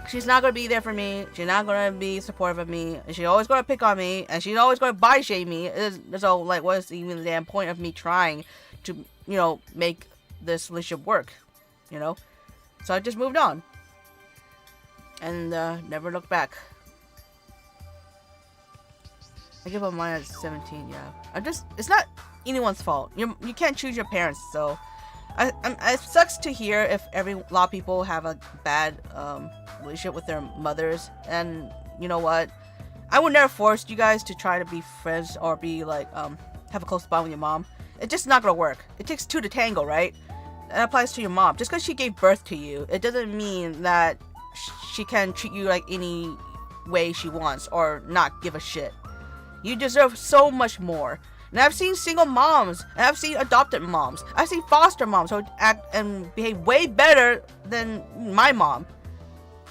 A: She's not gonna be there for me. She's not gonna be supportive of me. And she's always gonna pick on me. And she's always gonna body shame me. So, like, what's even the damn point of me trying to, you know, make this relationship work, you know? So I just moved on. And never looked back. I give up mine at 17, yeah. It's not anyone's fault. You can't choose your parents, so. It sucks to hear if a lot of people have a bad relationship with their mothers, and you know what? I would never force you guys to try to be friends or be like have a close bond with your mom. It's just not gonna work. It takes two to tango, right? That applies to your mom. Just because she gave birth to you, it doesn't mean that she can treat you like any way she wants or not give a shit. You deserve so much more. And I've seen single moms, and I've seen adopted moms. I've seen foster moms who act and behave way better than my mom.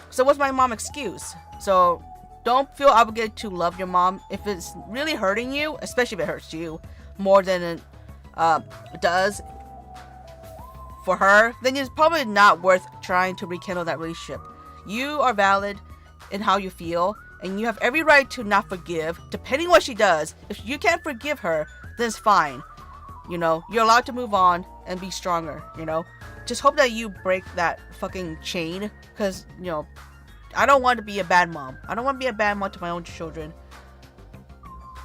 A: So what's my mom's excuse? So don't feel obligated to love your mom. If it's really hurting you, especially if it hurts you more than it does for her, then it's probably not worth trying to rekindle that relationship. You are valid in how you feel. And you have every right to not forgive, depending what she does. If you can't forgive her, then it's fine. You know, you're allowed to move on and be stronger, you know. Just hope that you break that fucking chain. Because, you know, I don't want to be a bad mom. I don't want to be a bad mom to my own children.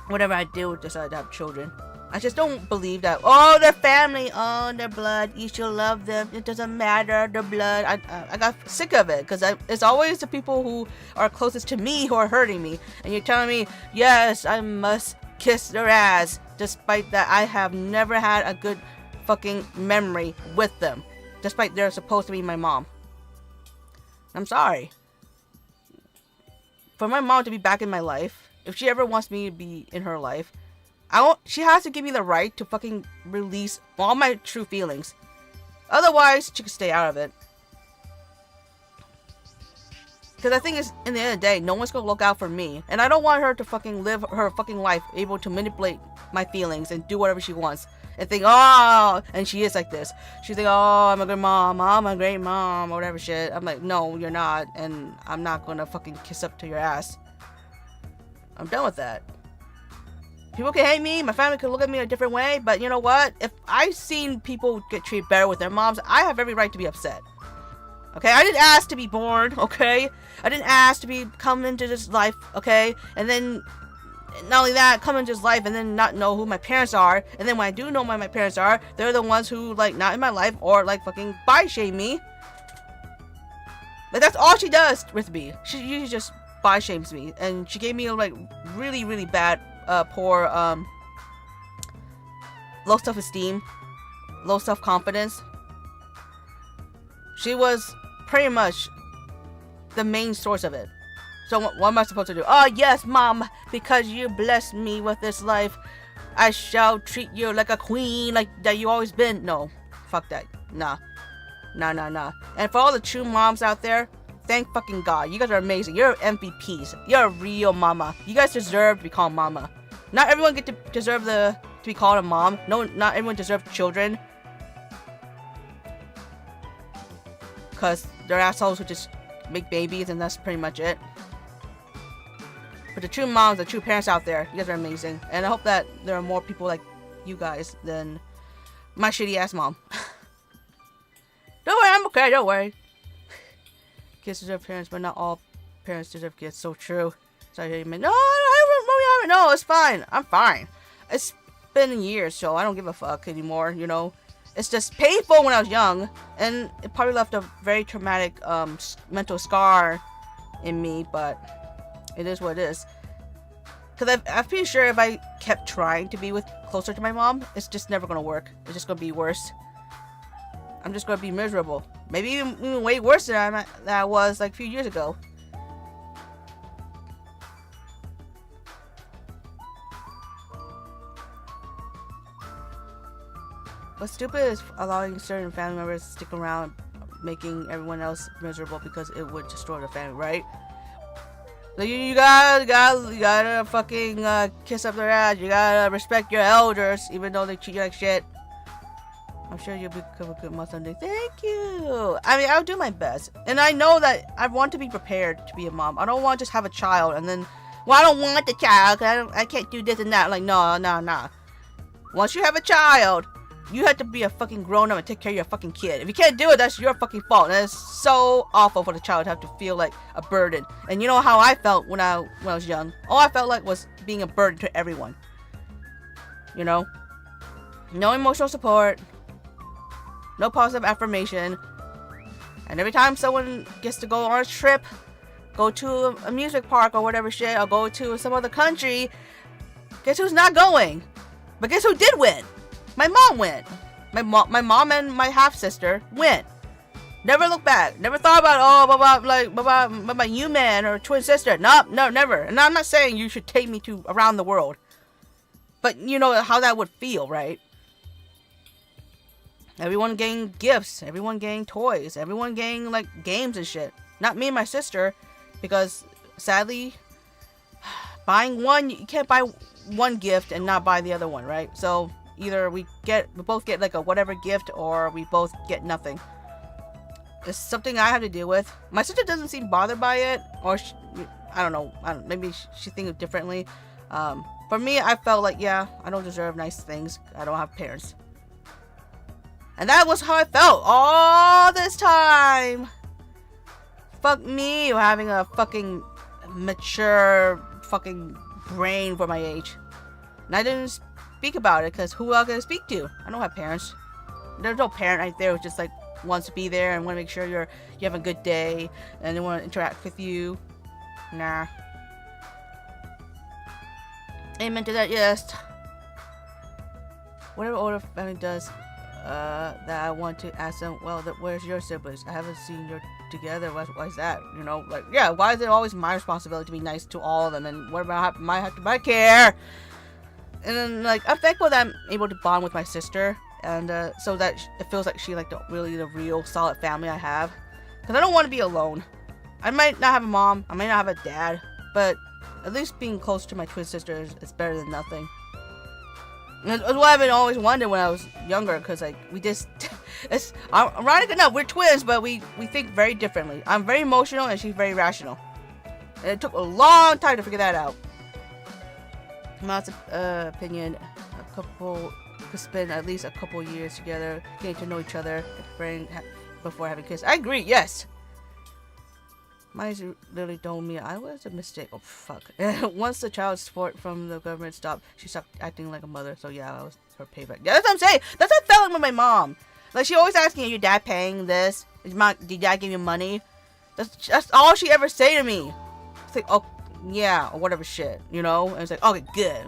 A: Whenever I do decide to have children. I just don't believe that, oh, they're family, oh, they're blood, you should love them, it doesn't matter, they're blood. I got sick of it, because it's always the people who are closest to me who are hurting me. And you're telling me, yes, I must kiss their ass, despite that I have never had a good fucking memory with them. Despite they're supposed to be my mom. I'm sorry. For my mom to be back in my life, if she ever wants me to be in her life, she has to give me the right to fucking release all my true feelings. Otherwise, she can stay out of it. Because I think it's, in the end of the day, no one's gonna look out for me. And I don't want her to fucking live her fucking life able to manipulate my feelings and do whatever she wants. And think, oh, and she is like this. She think, oh, I'm a good mom, I'm a great mom, or whatever shit. I'm like, no, you're not. And I'm not gonna fucking kiss up to your ass. I'm done with that. People can hate me, my family can look at me a different way, but you know what? If I've seen people get treated better with their moms, I have every right to be upset. Okay? I didn't ask to be born, okay? I didn't ask to come into this life, okay? And then, not only that, come into this life and then not know who my parents are. And then when I do know who my parents are, they're the ones who, like, not in my life or, like, fucking body shame me. But that's all she does with me. She usually just body shames me. And she gave me, like, really, really bad poor low self-esteem, low self-confidence. She was pretty much the main source of it. So what am I supposed to do? Oh yes, mom, because you blessed me with this life, I shall treat you like a queen, like that you always been. No, fuck that. Nah. And for all the true moms out there, thank fucking God. You guys are amazing. You're MVPs. You're a real mama. You guys deserve to be called mama. Not everyone deserve to be called a mom. No, not everyone deserves children. Because they're assholes who just make babies and that's pretty much it. But the true moms, the true parents out there, you guys are amazing. And I hope that there are more people like you guys than my shitty ass mom. Don't worry, I'm okay, don't worry. Kids deserve parents, but not all parents deserve kids. So true. Sorry, no, it's fine. I'm fine. It's been years, so I don't give a fuck anymore, you know. It's just painful when I was young, and it probably left a very traumatic mental scar in me, but it is what it is. Because I'm pretty sure if I kept trying to be closer to my mom, it's just never going to work. It's just going to be worse. I'm just going to be miserable. Maybe even way worse than I was like a few years ago. What's stupid is allowing certain family members to stick around, making everyone else miserable because it would destroy the family, right? So you gotta fucking kiss up their ass. You gotta respect your elders, even though they treat you like shit. I'm sure you'll become a good mom someday. Thank you. I mean, I'll do my best, and I know that I want to be prepared to be a mom. I don't want to just have a child and then, well, I don't want the child because I can't do this and that. Like, no. Once you have a child, you have to be a fucking grown up and take care of your fucking kid. If you can't do it, that's your fucking fault. And it's so awful for the child to have to feel like a burden. And you know how I felt when I was young? All I felt like was being a burden to everyone. You know? No emotional support. No positive affirmation. And every time someone gets to go on a trip, go to a amusement park or whatever shit, or go to some other country, guess who's not going? But guess who did win? My mom went. My mom and my half sister went. Never looked back. Never thought about my human or twin sister. No, never. And I'm not saying you should take me to around the world, but you know how that would feel, right? Everyone getting gifts. Everyone getting toys. Everyone getting like games and shit. Not me and my sister, because sadly, buying one, you can't buy one gift and not buy the other one, right? So either we both get like a whatever gift, or we both get nothing. It's something I have to deal with. My sister doesn't seem bothered by it, or I don't know. Maybe she thinks differently. For me, I felt like, yeah, I don't deserve nice things. I don't have parents. And that was how I felt all this time. Fuck me having a fucking mature fucking brain for my age. And I didn't speak about it because who else can I speak to? I don't have parents. There's no parent right there who just like wants to be there and want to make sure you have a good day and they want to interact with you. Nah. Amen to that, yes. Whatever older family does that I want to ask them, well, where's your siblings? I haven't seen you together. Why is that? You know, like, yeah, why is it always my responsibility to be nice to all of them? And what about my care? And then, like, I'm thankful that I'm able to bond with my sister, and so that it feels like she like the real solid family I have. Because I don't want to be alone. I might not have a mom, I might not have a dad, but at least being close to my twin sister is better than nothing. And it's what I've been always wondering when I was younger, because like we just, it's ironic enough, we're twins, but we think very differently. I'm very emotional and she's very rational. And it took a long time to figure that out. In my opinion, a couple could spend at least a couple years together, getting to know each other, before having kids. I agree, yes. Mine literally told me I was a mistake. Oh fuck. Once the child support from the government stopped, she stopped acting like a mother. So yeah, I was her payback. Yeah, that's what I'm saying. That's what I felt like with my mom. Like she always asking, "Is your dad paying this? Did dad give you money?" That's all she ever say to me. It's like, oh yeah, or whatever shit, you know. And it's like, okay, good.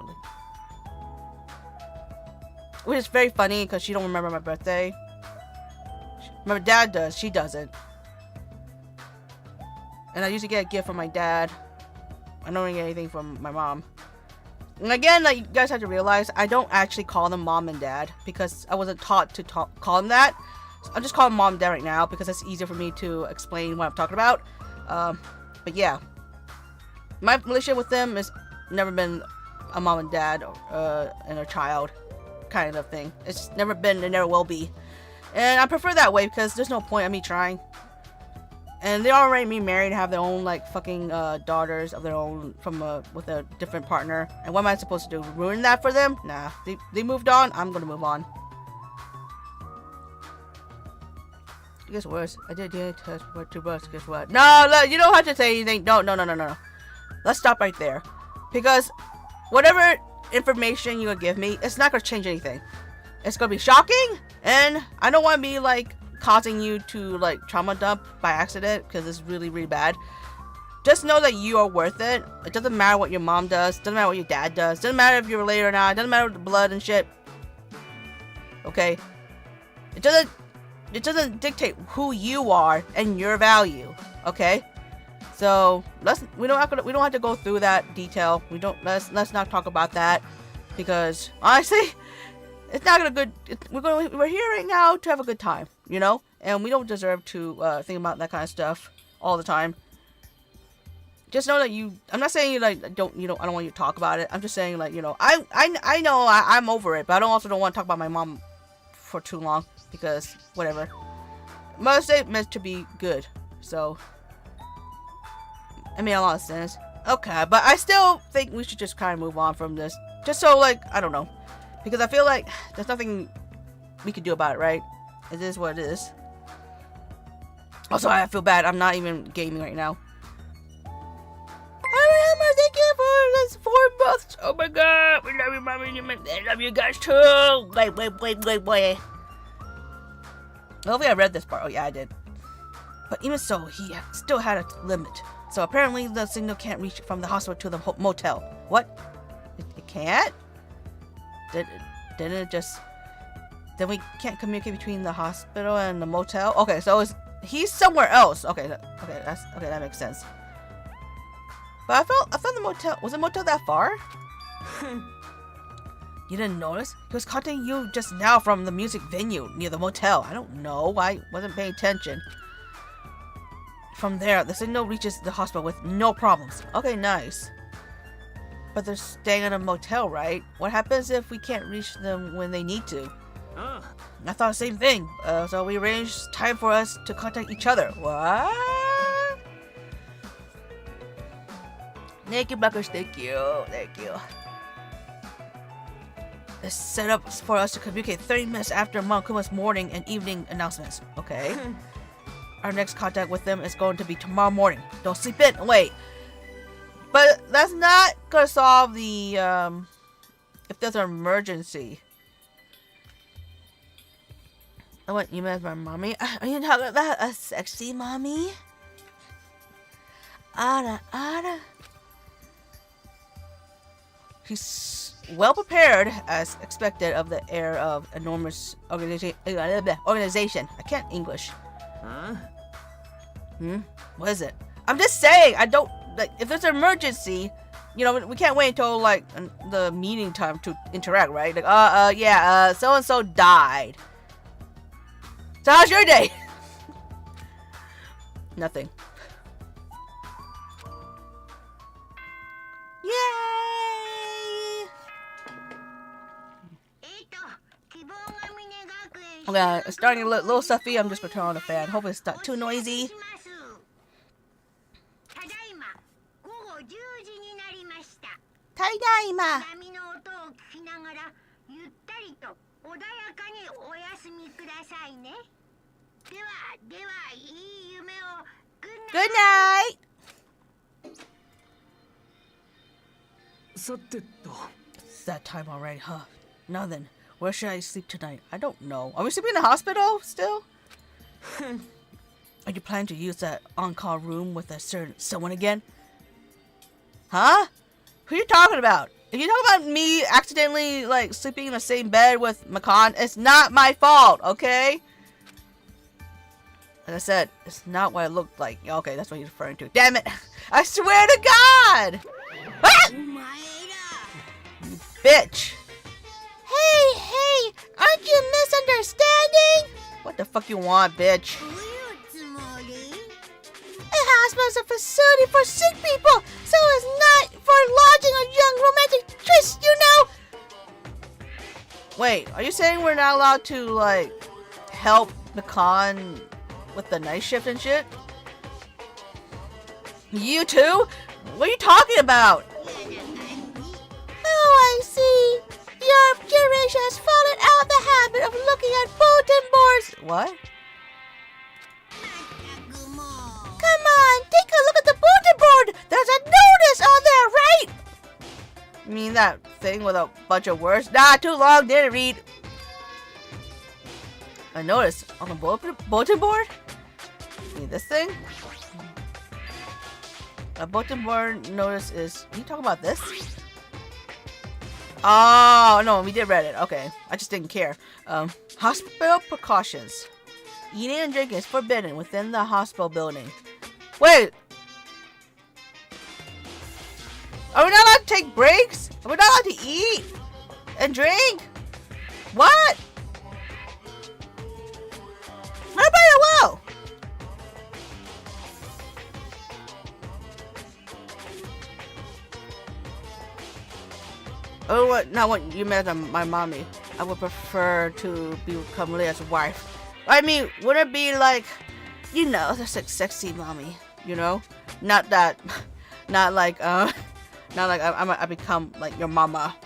A: Which is very funny because she don't remember my birthday. My dad does. She doesn't. And I usually get a gift from my dad. I don't really get anything from my mom. And again, like, you guys have to realize, I don't actually call them mom and dad because I wasn't taught to call them that. So I'm just calling them mom and dad right now because it's easier for me to explain what I'm talking about. But yeah, my relationship with them has never been a mom and dad and a child kind of thing. It's never been and never will be. And I prefer that way because there's no point in me trying. And they already married and have their own like fucking daughters of their own from with a different partner. And what am I supposed to do? Ruin that for them? Nah. They moved on. I'm gonna move on. It gets worse. I did touch for 2 bucks. Guess what? No, look, you don't have to say anything. No. Let's stop right there. Because whatever information you're gonna give me, it's not gonna change anything. It's gonna be shocking, and I don't want to be like causing you to like trauma dump by accident because it's really bad. Just know that you are worth it. It doesn't matter what your mom does, doesn't matter what your dad does, doesn't matter if you're related or not, it doesn't matter the blood and shit. Okay, it doesn't dictate who you are and your value. Okay, so we don't have to go through that detail. Let's not talk about that because honestly, it's not gonna we're here right now to have a good time, you know? And we don't deserve to think about that kind of stuff all the time. just know that I'm not saying you like I don't want you to talk about it. I'm just saying like, you know, I know I'm over it, but I don't want to talk about my mom for too long because whatever. Mother's Day meant to be good, so it made a lot of sense. Okay, but I still think we should just kind of move on from this, just so like I don't know, because I feel like there's nothing we can do about it, right? It is what it is. Also, I feel bad. I'm not even gaming right now. Thank you for this 4 months. Oh my god, we love you, mommy. I love you guys too. Wait. Hopefully I read this part. Oh yeah, I did. But even so, he still had a limit. So apparently the signal can't reach from the hospital to the motel. What? It can't? Didn't it just... Then we can't communicate between the hospital and the motel? Okay, so he's somewhere else. Okay, that makes sense. But I thought the motel... Was the motel that far? You didn't notice? He was contacting you just now from the music venue near the motel. I don't know. I wasn't paying attention. From there, the signal reaches the hospital with no problems. Okay, nice. But they're staying in a motel, right? What happens if we can't reach them when they need to? I thought the same thing. So we arranged time for us to contact each other. What? Thank you, Buckers. Thank you. It's set up for us to communicate 30 minutes after Monkuma's morning and evening announcements. Okay. Our next contact with them is going to be tomorrow morning. Don't sleep in. Wait. But that's not gonna solve the if there's an emergency. I want you as my mommy. Are you talking about a sexy mommy? Ada. He's well prepared as expected of the heir of enormous organization. I can't English. Huh? What is it? I'm just saying, I don't, like, if there's an emergency, you know, we can't wait until, like, the meeting time to interact, right? Like, yeah, so-and-so died. So how's your day? Nothing. Yay! Okay, it's starting a little stuffy. I'm just gonna turn on the fan. Hope it's not too noisy. Tadaima. Good night. It's that time already, huh? Now then, where should I sleep tonight? I don't know. Are we sleeping in the hospital still? Are you planning to use that on-call room with a certain someone again? Huh? Who are you talking about? If you talk about me accidentally, like, sleeping in the same bed with Makan, it's not my fault, okay? Like I said, it's not what it looked like. Okay, that's what you're referring to. Damn it! I swear to God! Ah! You bitch! Hey! Aren't you misunderstanding? What the fuck you want, bitch? A hospital is a facility for sick people, so it's not for lodging a young romantic tryst, you know? Wait, are you saying we're not allowed to, like, help Makan with the night shift and shit? You too? What are you talking about? Oh, I see. Your generation has fallen out of the habit of looking at bulletin boards. What? Come on, take a look at the bulletin board. There's a notice on there, right? You mean that thing with a bunch of words? Nah, too long, didn't read. A notice on the bulletin board? You mean this thing? A bulletin board notice is... Are you talking about this? Oh, no, we did read it. Okay, I just didn't care. Hospital precautions. Eating and drinking is forbidden within the hospital building. Wait! Are we not allowed to take breaks? Are we not allowed to eat and drink? What? Everybody, well. Oh, what? Not what you met my mommy. I would prefer to become Leah's wife. I mean, would it be like, you know, that's like sexy mommy, you know? Not that, not like I become like your mama.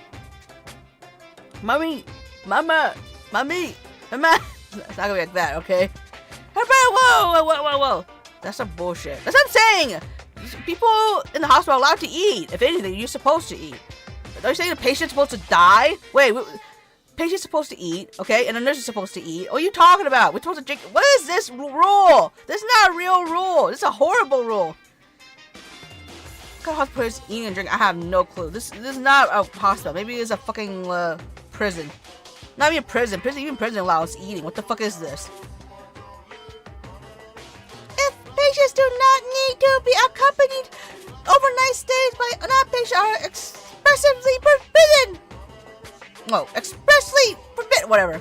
A: Mommy, mama, mommy, mama. It's not gonna be like that, okay? Whoa. That's some bullshit. That's what I'm saying. People in the hospital are allowed to eat. If anything, you're supposed to eat. Are you saying the patient's supposed to die? Wait, patient's supposed to eat, okay? And the nurse is supposed to eat. What are you talking about? We're supposed to drink. What is this rule? This is not a real rule. This is a horrible rule. What kind of hospital is eating and drinking? I have no clue. This is not a hospital. Maybe it's a fucking prison. Not even prison. Even prison allows eating. What the fuck is this? If patients do not need to be accompanied, overnight stays by an outpatient are expressly forbidden. No, expressly forbidden. Whatever.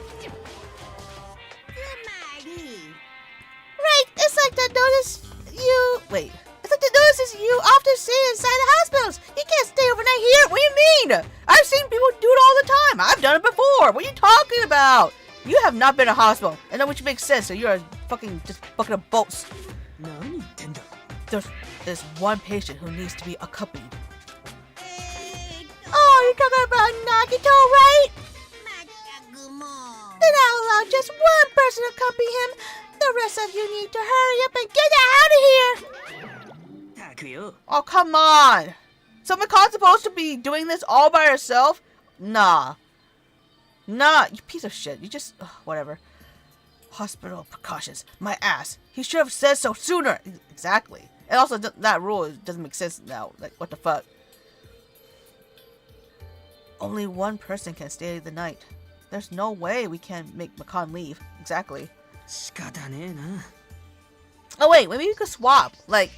A: Right, it's like the notice you. Wait. It's like the notices you often see inside the hospitals. You can't stay overnight here. What do you mean? I've seen people do it all the time. I've done it before. What are you talking about? You have not been to a hospital. And that which makes sense. So you're a fucking just bucket of bolts. There's one patient who needs to be accompanied. Oh, you're talking about Nagito, right? Then I'll allow just one person to accompany him. The rest of you need to hurry up and get out of here. Oh, come on. So Mikan's supposed to be doing this all by herself? Nah, you piece of shit. You just... whatever. Hospital precautions. My ass. He should have said so sooner. Exactly. And also, that rule doesn't make sense now. Like, what the fuck? Only one person can stay the night. There's no way we can make Mikan leave. Exactly. Oh, wait. Maybe we could swap. Like...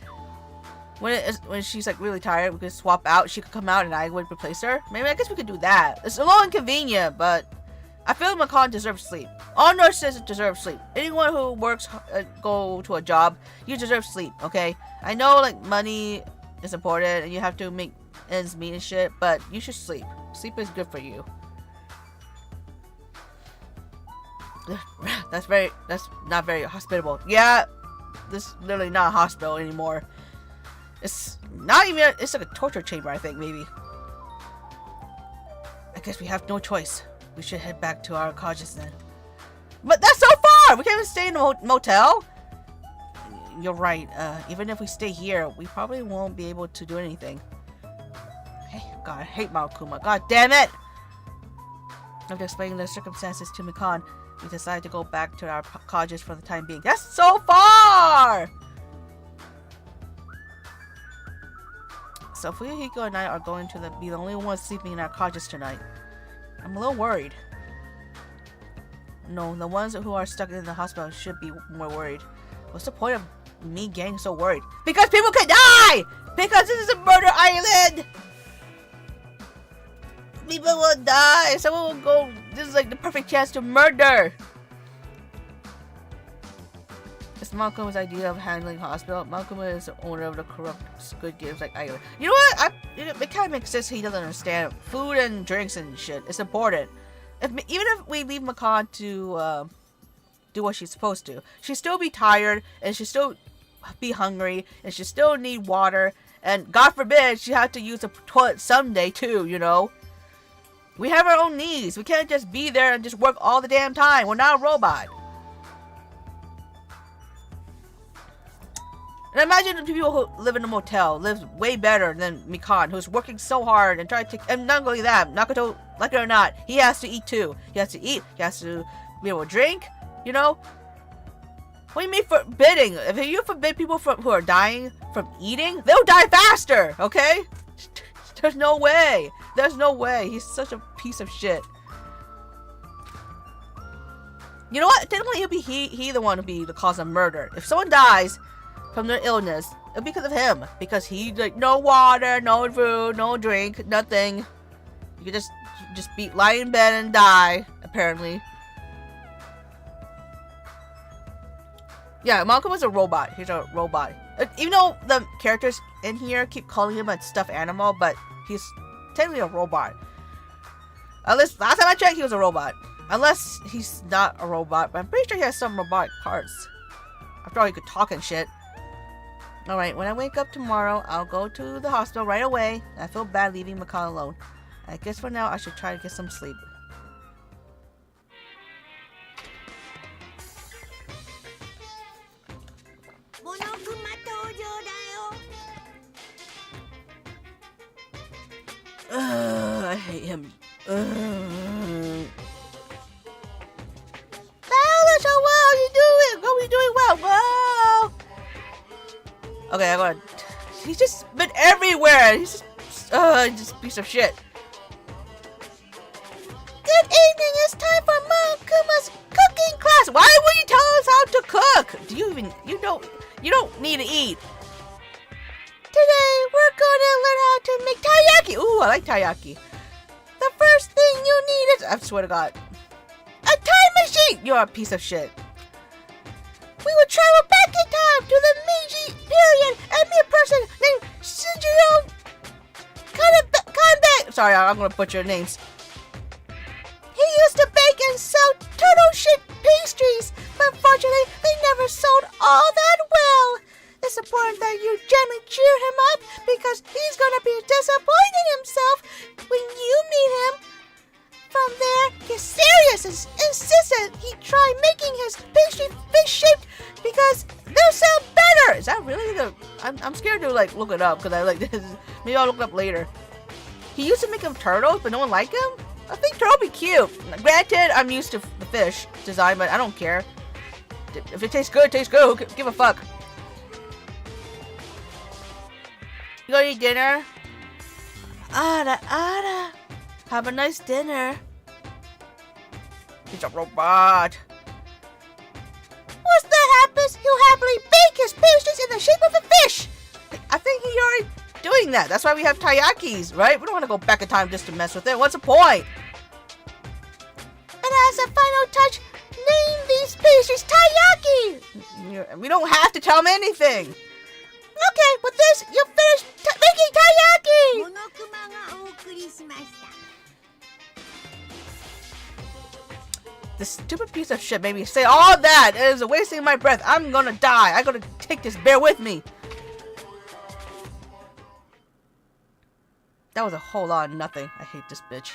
A: When she's like really tired, we could swap out. She could come out and I would replace her. Maybe I guess we could do that. It's a little inconvenient, but I feel like Makan deserves sleep. All nurses deserve sleep. Anyone who works, go to a job, you deserve sleep. Okay? I know like money is important and you have to make ends meet and shit, but you should sleep. Sleep is good for you. That's not very hospitable. Yeah, this is literally not a hospital anymore. It's not even, it's like a torture chamber, I think, maybe. I guess we have no choice. We should head back to our cottages then. But that's so far! We can't even stay in a motel? You're right. Even if we stay here, we probably won't be able to do anything. Hey, God, I hate Malakuma. God damn it! After explaining the circumstances to Mikan, we decided to go back to our cottages for the time being. That's so far! So Fuyuhiko and I are going to be the only ones sleeping in our cottages tonight. I'm a little worried. No, the ones who are stuck in the hospital should be more worried. What's the point of me getting so worried? Because people could die! Because this is a murder island! People will die! Someone will go... This is like the perfect chance to murder! It's Malcolm's idea of handling hospital. Malcolm is the owner of the corrupt Squid Games like Island. You know what? It kind of makes sense he doesn't understand. Food and drinks and shit. It's important. Even if we leave Makan to do what she's supposed to, she'll still be tired and she'll still be hungry and she'll still need water. And God forbid she had to use a toilet someday too, you know? We have our own needs. We can't just be there and just work all the damn time. We're not a robot. And imagine the people who live in a motel lives way better than Mikan, who's working so hard and trying to take. And not only that, Nakato, like it or not, he has to eat too. He has to eat. He has to be able to drink. You know. What do you mean forbidding? If you forbid people who are dying from eating, they'll die faster. Okay. There's no way. There's no way. He's such a piece of shit. You know what? Technically, he'll be he the one to be the cause of murder. If someone dies from their illness, it'll be because of him. Because he like no water, no food, no drink, nothing. You could just be lie in bed and die. Apparently. Yeah, Malcolm is a robot. He's a robot. Even though the characters in here keep calling him a stuffed animal, but he's technically a robot. At least last time I checked, he was a robot. Unless he's not a robot, but I'm pretty sure he has some robotic parts. After all, he could talk and shit. Alright, when I wake up tomorrow, I'll go to the hospital right away. I feel bad leaving Makan alone. I guess for now, I should try to get some sleep. I hate him. Alice, how well you doing? Are we doing well? Whoa! Okay, I gotta. He's just been everywhere. He's just a piece of shit. Good evening. It's time for Kuma's cooking class. Why would you tell us how to cook? Do you even? You don't need to eat. Today, we're gonna learn how to make taiyaki. Ooh, I like taiyaki. The first thing you need is, I swear to God, a time machine. You're a piece of shit. We will travel back in time to the Meiji period and meet a person named Shinjiro Kanbe. Sorry, I'm gonna butcher names. He used to bake and sell turtle shit pastries, but unfortunately, they never sold all that well. It's important that you gently cheer him up because he's gonna be disappointed in himself when you meet him. From there, he's serious and insisted he try making his pastry fish-shaped because they'll sell better. Is that really the? I'm scared to like look it up because I like this. Maybe I'll look it up later. He used to make them turtles, but no one liked him. I think turtle be cute. Granted, I'm used to the fish design, but I don't care. If it tastes good, it tastes good. Who give a fuck? You gonna eat dinner? Ada. Have a nice dinner. He's a robot. Once that happens, he'll happily bake his pastries in the shape of a fish. I think he's already doing that. That's why we have taiyakis, right? We don't want to go back in time just to mess with it. What's the point? And as a final touch, name these pastries taiyaki. We don't have to tell him anything. Okay, with this, you'll finish making taiyaki! This stupid piece of shit made me say all that. It is wasting my breath. I'm gonna die. I gotta take this bear with me. That was a whole lot of nothing. I hate this bitch.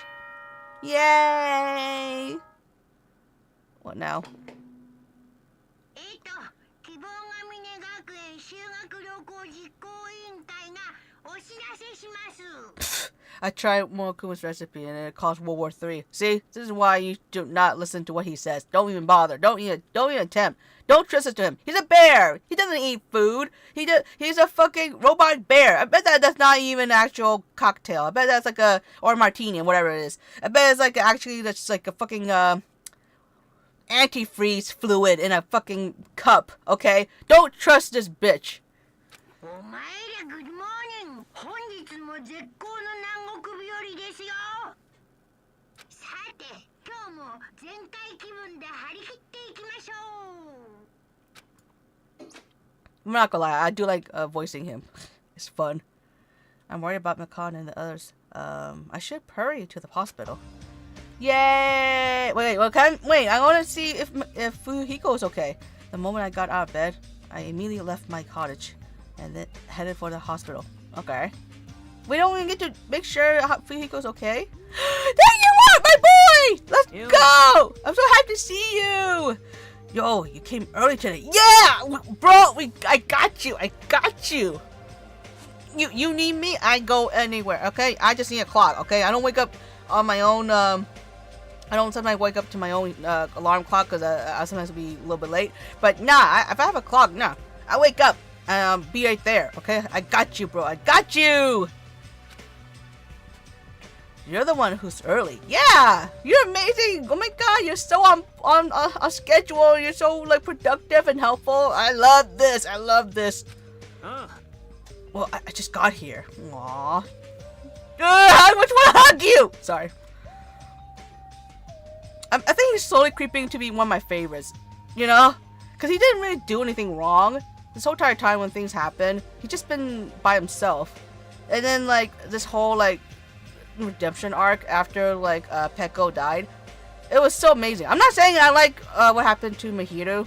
A: Yay! What now? I tried Mokuma's recipe and it caused World War III. See, this is why you do not listen to what he says. Don't even bother. Don't even attempt. Don't trust it to him. He's a bear. He doesn't eat food. He's a fucking robot bear. I bet that's not even an actual cocktail. I bet that's like or martini, whatever it is. I bet it's like actually that's like a fucking antifreeze fluid in a fucking cup. Okay, don't trust this bitch. Good morning. I'm not gonna lie, I do like voicing him. It's fun. I'm worried about Makan and the others. I should hurry to the hospital. Yay! Wait, I want to see if Fuhiko is okay. The moment I got out of bed, I immediately left my cottage and then headed for the hospital. Okay. We don't even get to make sure Fuhiko's okay. There you are, my boy! Let's go! I'm so happy to see you! Yo, you came early today. Yeah! Bro, I got you. You need me? I go anywhere, okay? I just need a clock, okay? I don't wake up on my own, I don't sometimes wake up to my own alarm clock because I sometimes be a little bit late. But nah, if I have a clock, nah. I wake up and be right there, okay? I got you, bro. I got you! You're the one who's early. Yeah! You're amazing! Oh my god, you're so on a schedule. You're so, like, productive and helpful. I love this. Well, I just got here. Aww. I just want to hug you! Sorry. I think he's slowly creeping to be one of my favorites. You know? Because he didn't really do anything wrong. This whole entire time when things happen, he's just been by himself. And then, like, this whole, like, redemption arc after like Peko died. It was so amazing. I'm not saying I like what happened to Mahiru.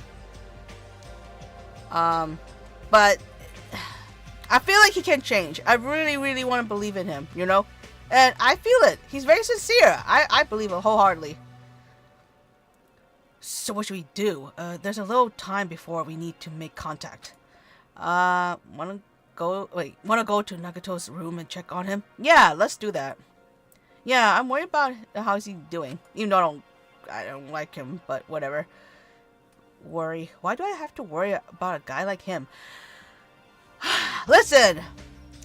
A: But I feel like he can change. I really want to believe in him, you know? And I feel it. He's very sincere. I believe it wholeheartedly. So what should we do? There's a little time before we need to make contact. Wanna go to Nagato's room and check on him? Yeah, let's do that. Yeah, I'm worried about how's he doing. Even though I don't like him, but whatever. Worry. Why do I have to worry about a guy like him? Listen!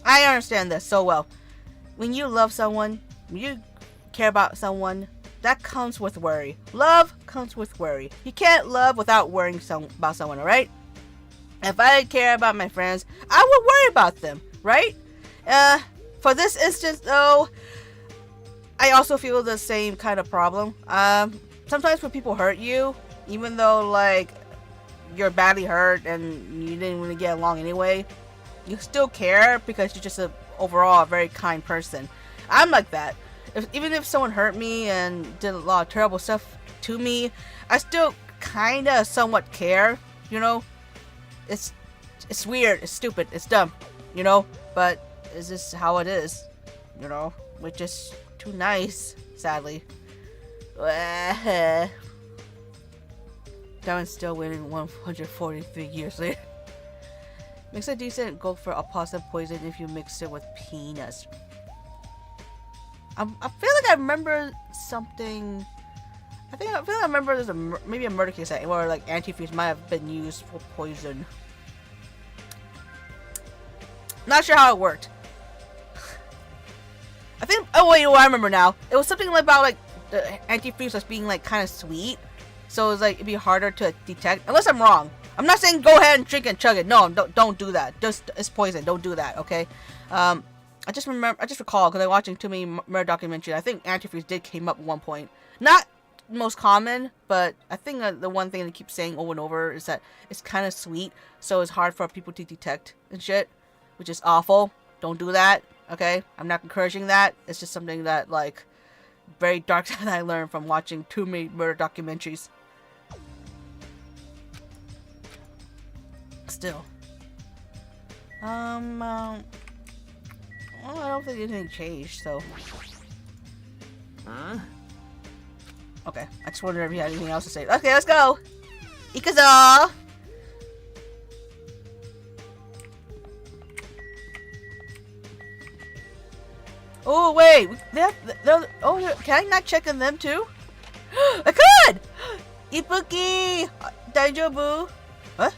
A: I understand this so well. When you love someone, when you care about someone, that comes with worry. Love comes with worry. You can't love without worrying about someone, alright? If I care about my friends, I would worry about them, right? For this instance, though, I also feel the same kind of problem. Sometimes when people hurt you, even though, like, you're badly hurt and you didn't really get along anyway, you still care because you're just overall a very kind person. I'm like that. Even if someone hurt me and did a lot of terrible stuff to me, I still kind of somewhat care, you know? It's weird, it's stupid, it's dumb, you know? But it's just how it is, you know? We're just too nice, sadly. Darren's still waiting 143 years later. Makes a decent go for a positive poison if you mix it with peanuts. I feel like I remember something. I feel like I remember there's maybe a murder case where like antifreeze might have been used for poison. Not sure how it worked. I think. Oh wait, I remember now. It was something about like the antifreeze was being like kind of sweet, so it was like it'd be harder to detect. Unless I'm wrong. I'm not saying go ahead and drink and chug it. No, don't do that. Just it's poison. Don't do that. Okay. I just recall because I'm watching too many murder documentaries. I think antifreeze did came up at one point. Not most common, but I think the one thing they keep saying over and over is that it's kind of sweet, so it's hard for people to detect and shit, which is awful. Don't do that. Okay, I'm not encouraging that. It's just something that like very dark that I learned from watching too many murder documentaries. Still. Well, I don't think anything changed, so. Okay, I just wondered if you had anything else to say. Okay, let's go! Ikazo! Oh, wait! Can I not check on them too? I could! Ibuki! Daijobu? What?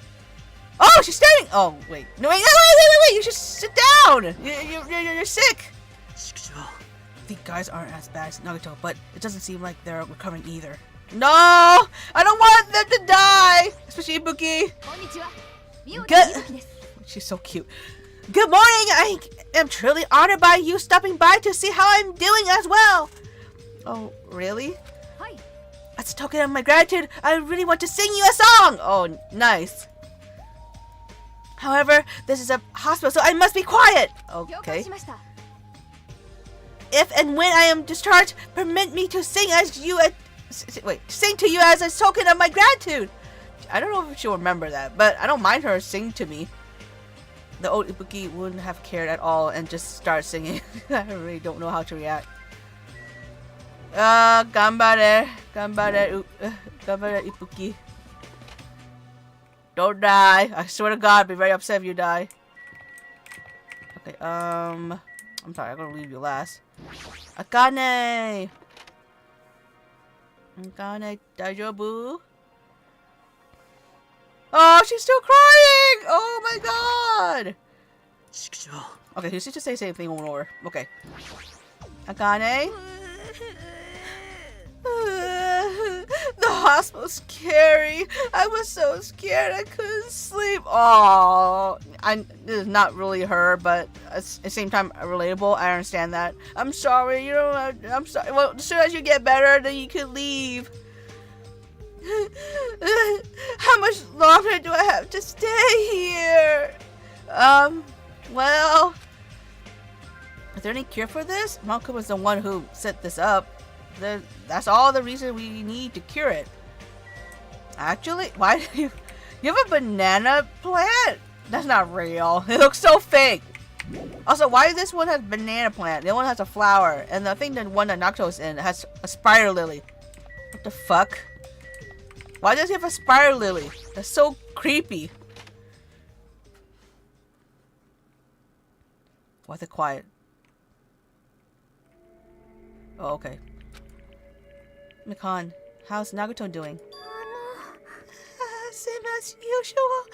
A: Oh, she's standing! Oh, wait. No, wait! You should sit down! You're sick! The guys aren't as bad as Nagato, but it doesn't seem like they're recovering either. No! I don't want them to die! Especially Ibuki! Good. She's so cute. Good morning! I am truly honored by you stopping by to see how I'm doing as well! Oh, really? As a token of my gratitude, I really want to sing you a song! Oh, nice. However, this is a hospital, so I must be quiet! Okay. If and when I am discharged, permit me to sing sing to you as a token of my gratitude! I don't know if she'll remember that, but I don't mind her sing to me. The old Ibuki wouldn't have cared at all and just start singing. I really don't know how to react. Ganbare Ibuki. Don't die. I swear to God, I'd be very upset if you die. Okay, I'm sorry, I'm gonna leave you last. Akane! Akane, daijoubu? Oh, she's still crying! Oh my God! Okay, you should just say the same thing over and over. Okay. Akane? The hospital's scary. I was so scared I couldn't sleep. Oh, this is not really her, but at the same time relatable. I understand that. I'm sorry. I'm sorry. Well, as soon as you get better, then you can leave. How much longer do I have to stay here? Well, there any cure for this? Malcolm was the one who set this up. That's all the reason we need to cure it. Actually, why do you have a banana plant? That's not real. It looks so fake. Also, why this one has banana plant? The other one has a flower, and I think the one that Nocto's in has a spider lily. What the fuck? Why does he have a spider lily? That's so creepy. Why's it quiet? Oh, okay. Mikan, how's Nagato doing? Same as usual.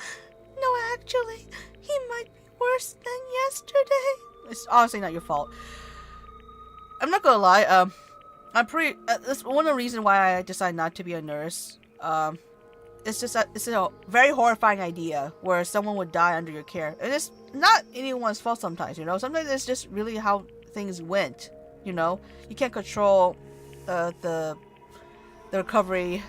A: No, actually, he might be worse than yesterday. It's honestly not your fault. I'm not gonna lie. I'm pretty. That's one of the reasons why I decided not to be a nurse. It's just it's a very horrifying idea where someone would die under your care, and it's not anyone's fault sometimes. You know, sometimes it's just really how things went. You know, you can't control the recovery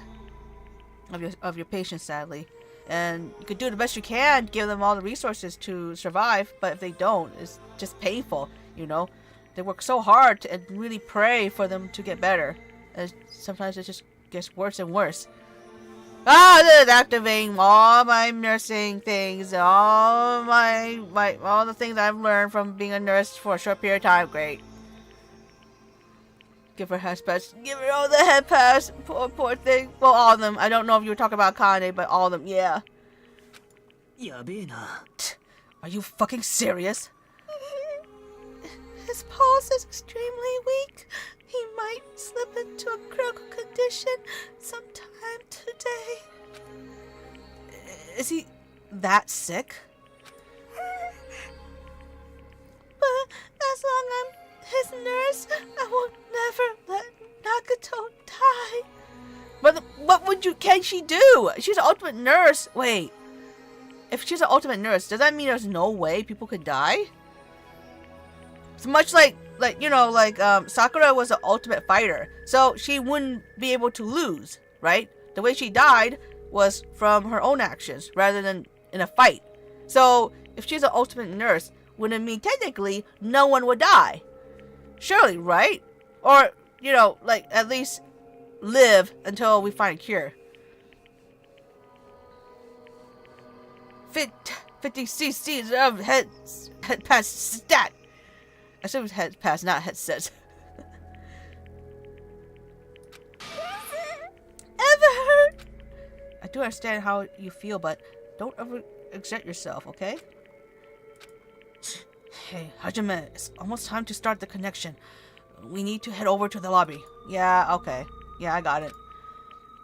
A: of your patients, sadly, and you could do the best you can, give them all the resources to survive. But if they don't, it's just painful. You know, they work so hard and really pray for them to get better, and sometimes it just gets worse and worse. This is activating all my nursing things, all all the things I've learned from being a nurse for a short period of time. Great. Give her head pass. Give her all the head pass. Poor thing. Well, all of them. I don't know if you were talking about Kane, but all of them. Yeah. Are you fucking serious? His pulse is extremely weak. He might slip into a critical condition sometime today. Is he that sick? But as long as I'm his nurse, I will never let Nagato die. But what would you? Can she do? She's an ultimate nurse. Wait, if she's an ultimate nurse, does that mean there's no way people could die? It's much like Sakura was an ultimate fighter, so she wouldn't be able to lose, right? The way she died was from her own actions rather than in a fight. So if she's an ultimate nurse, wouldn't it mean technically no one would die? Surely, right? Or, you know, like, at least live until we find a cure. 50 cc's of head pass stat. I said it was head pass, not headset. Ever hurt? I do understand how you feel, but don't ever exert yourself, okay? Hey, Hajime, it's almost time to start the connection. We need to head over to the lobby. Yeah, okay. Yeah, I got it.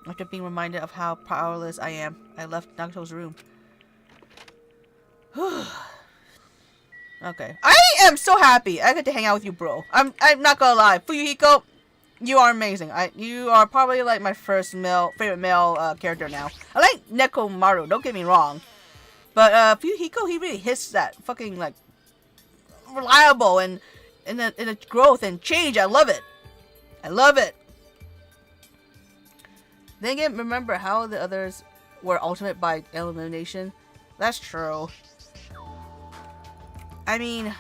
A: After being reminded of how powerless I am, I left Nagato's room. Okay. I am so happy I get to hang out with you, bro. I'm not gonna lie. Fuyuhiko, you are amazing. You are probably like my first favorite male character now. I like Nekomaru, don't get me wrong. But Fuyuhiko, he really hits that fucking like reliable and in a growth and change. I love it. I love it. Then again, remember how the others were ultimate by elimination? That's true. I mean,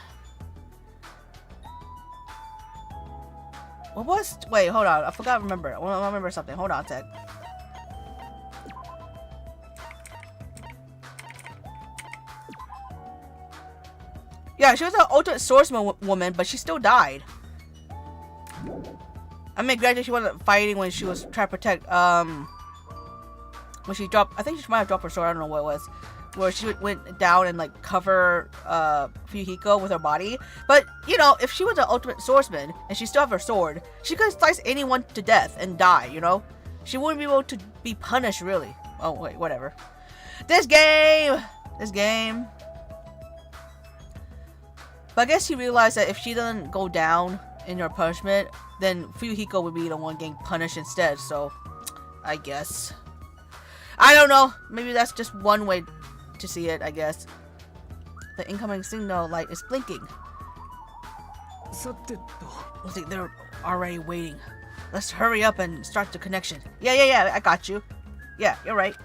A: what was? Wait, hold on. I forgot. Remember. I want to remember something. Hold on a sec. Yeah, she was an ultimate swordsman woman, but she still died. I mean, granted, she wasn't fighting when she was trying to protect. When she dropped, I think she might have dropped her sword. I don't know what it was. Where she went down and like cover Fuyuhiko with her body. But you know, if she was an ultimate swordsman and she still have her sword, she could slice anyone to death and die. You know, she wouldn't be able to be punished really. Oh wait, whatever. This game. But I guess he realized that if she doesn't go down in her punishment, then Fuyuhiko would be the one getting punished instead. So, I guess. I don't know. Maybe that's just one way to see it, I guess. The incoming signal light is blinking. Looks like they're already waiting. Let's hurry up and start the connection. Yeah, I got you. Yeah, you're right.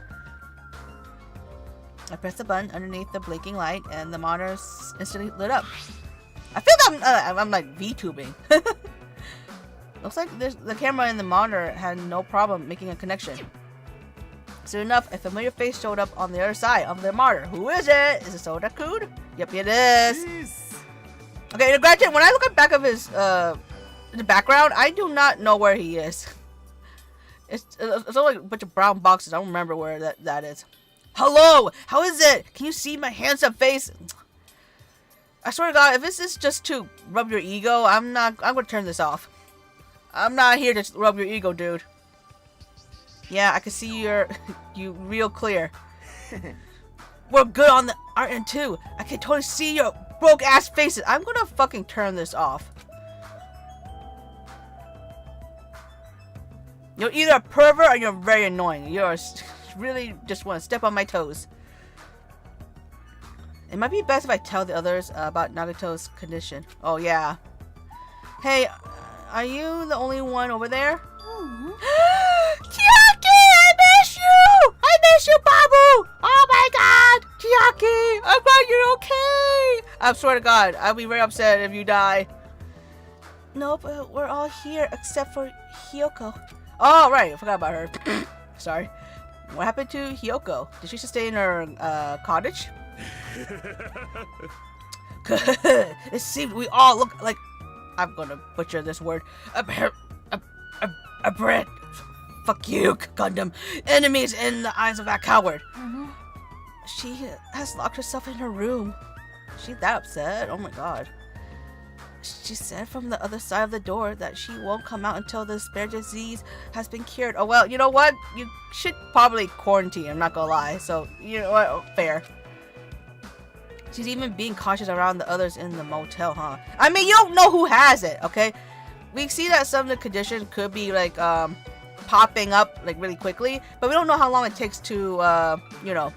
A: I pressed the button underneath the blinking light and the monitor instantly lit up. I feel like I'm like VTubing. Looks like the camera in the monitor had no problem making a connection. Soon enough, a familiar face showed up on the other side of the monitor. Who is it? Is it Soda-kun? Yep, it is. Jeez. Okay, granted, when I look at back of his the background, I do not know where he is. It's all like a bunch of brown boxes. I don't remember where that is. Hello, how is it? Can you see my handsome face? I swear to God, if this is just to rub your ego, I'm gonna turn this off. I'm not here to rub your ego, dude. Yeah, I can see you real clear. We're good on the art end too. I can totally see your broke ass faces. I'm gonna fucking turn this off. You're either a pervert or you're very annoying. You're really just want to step on my toes. It might be best if I tell the others about Nagato's condition. Oh yeah. Hey, are you the only one over there? Chiaki, I miss you! I miss you, Babu! Oh my God! Chiaki, I'm glad you're okay! I swear to God, I'll be very upset if you die. Nope, we're all here except for Hiyoko. Oh, right, I forgot about her. Sorry. What happened to Hiyoko? Did she stay in her cottage? It seems we all look like... I'm gonna butcher this word. A bread. Fuck you, Gundam. Enemies in the eyes of that coward. She has locked herself in her room. She's that upset? Oh my God. She said from the other side of the door that she won't come out until the spare disease has been cured. Oh well, you know what? You should probably quarantine, I'm not gonna lie. So, you know what? Fair. She's even being cautious around the others in the motel, huh? I mean, you don't know who has it, okay? We see that some of the conditions could be like popping up like really quickly, but we don't know how long it takes to you know,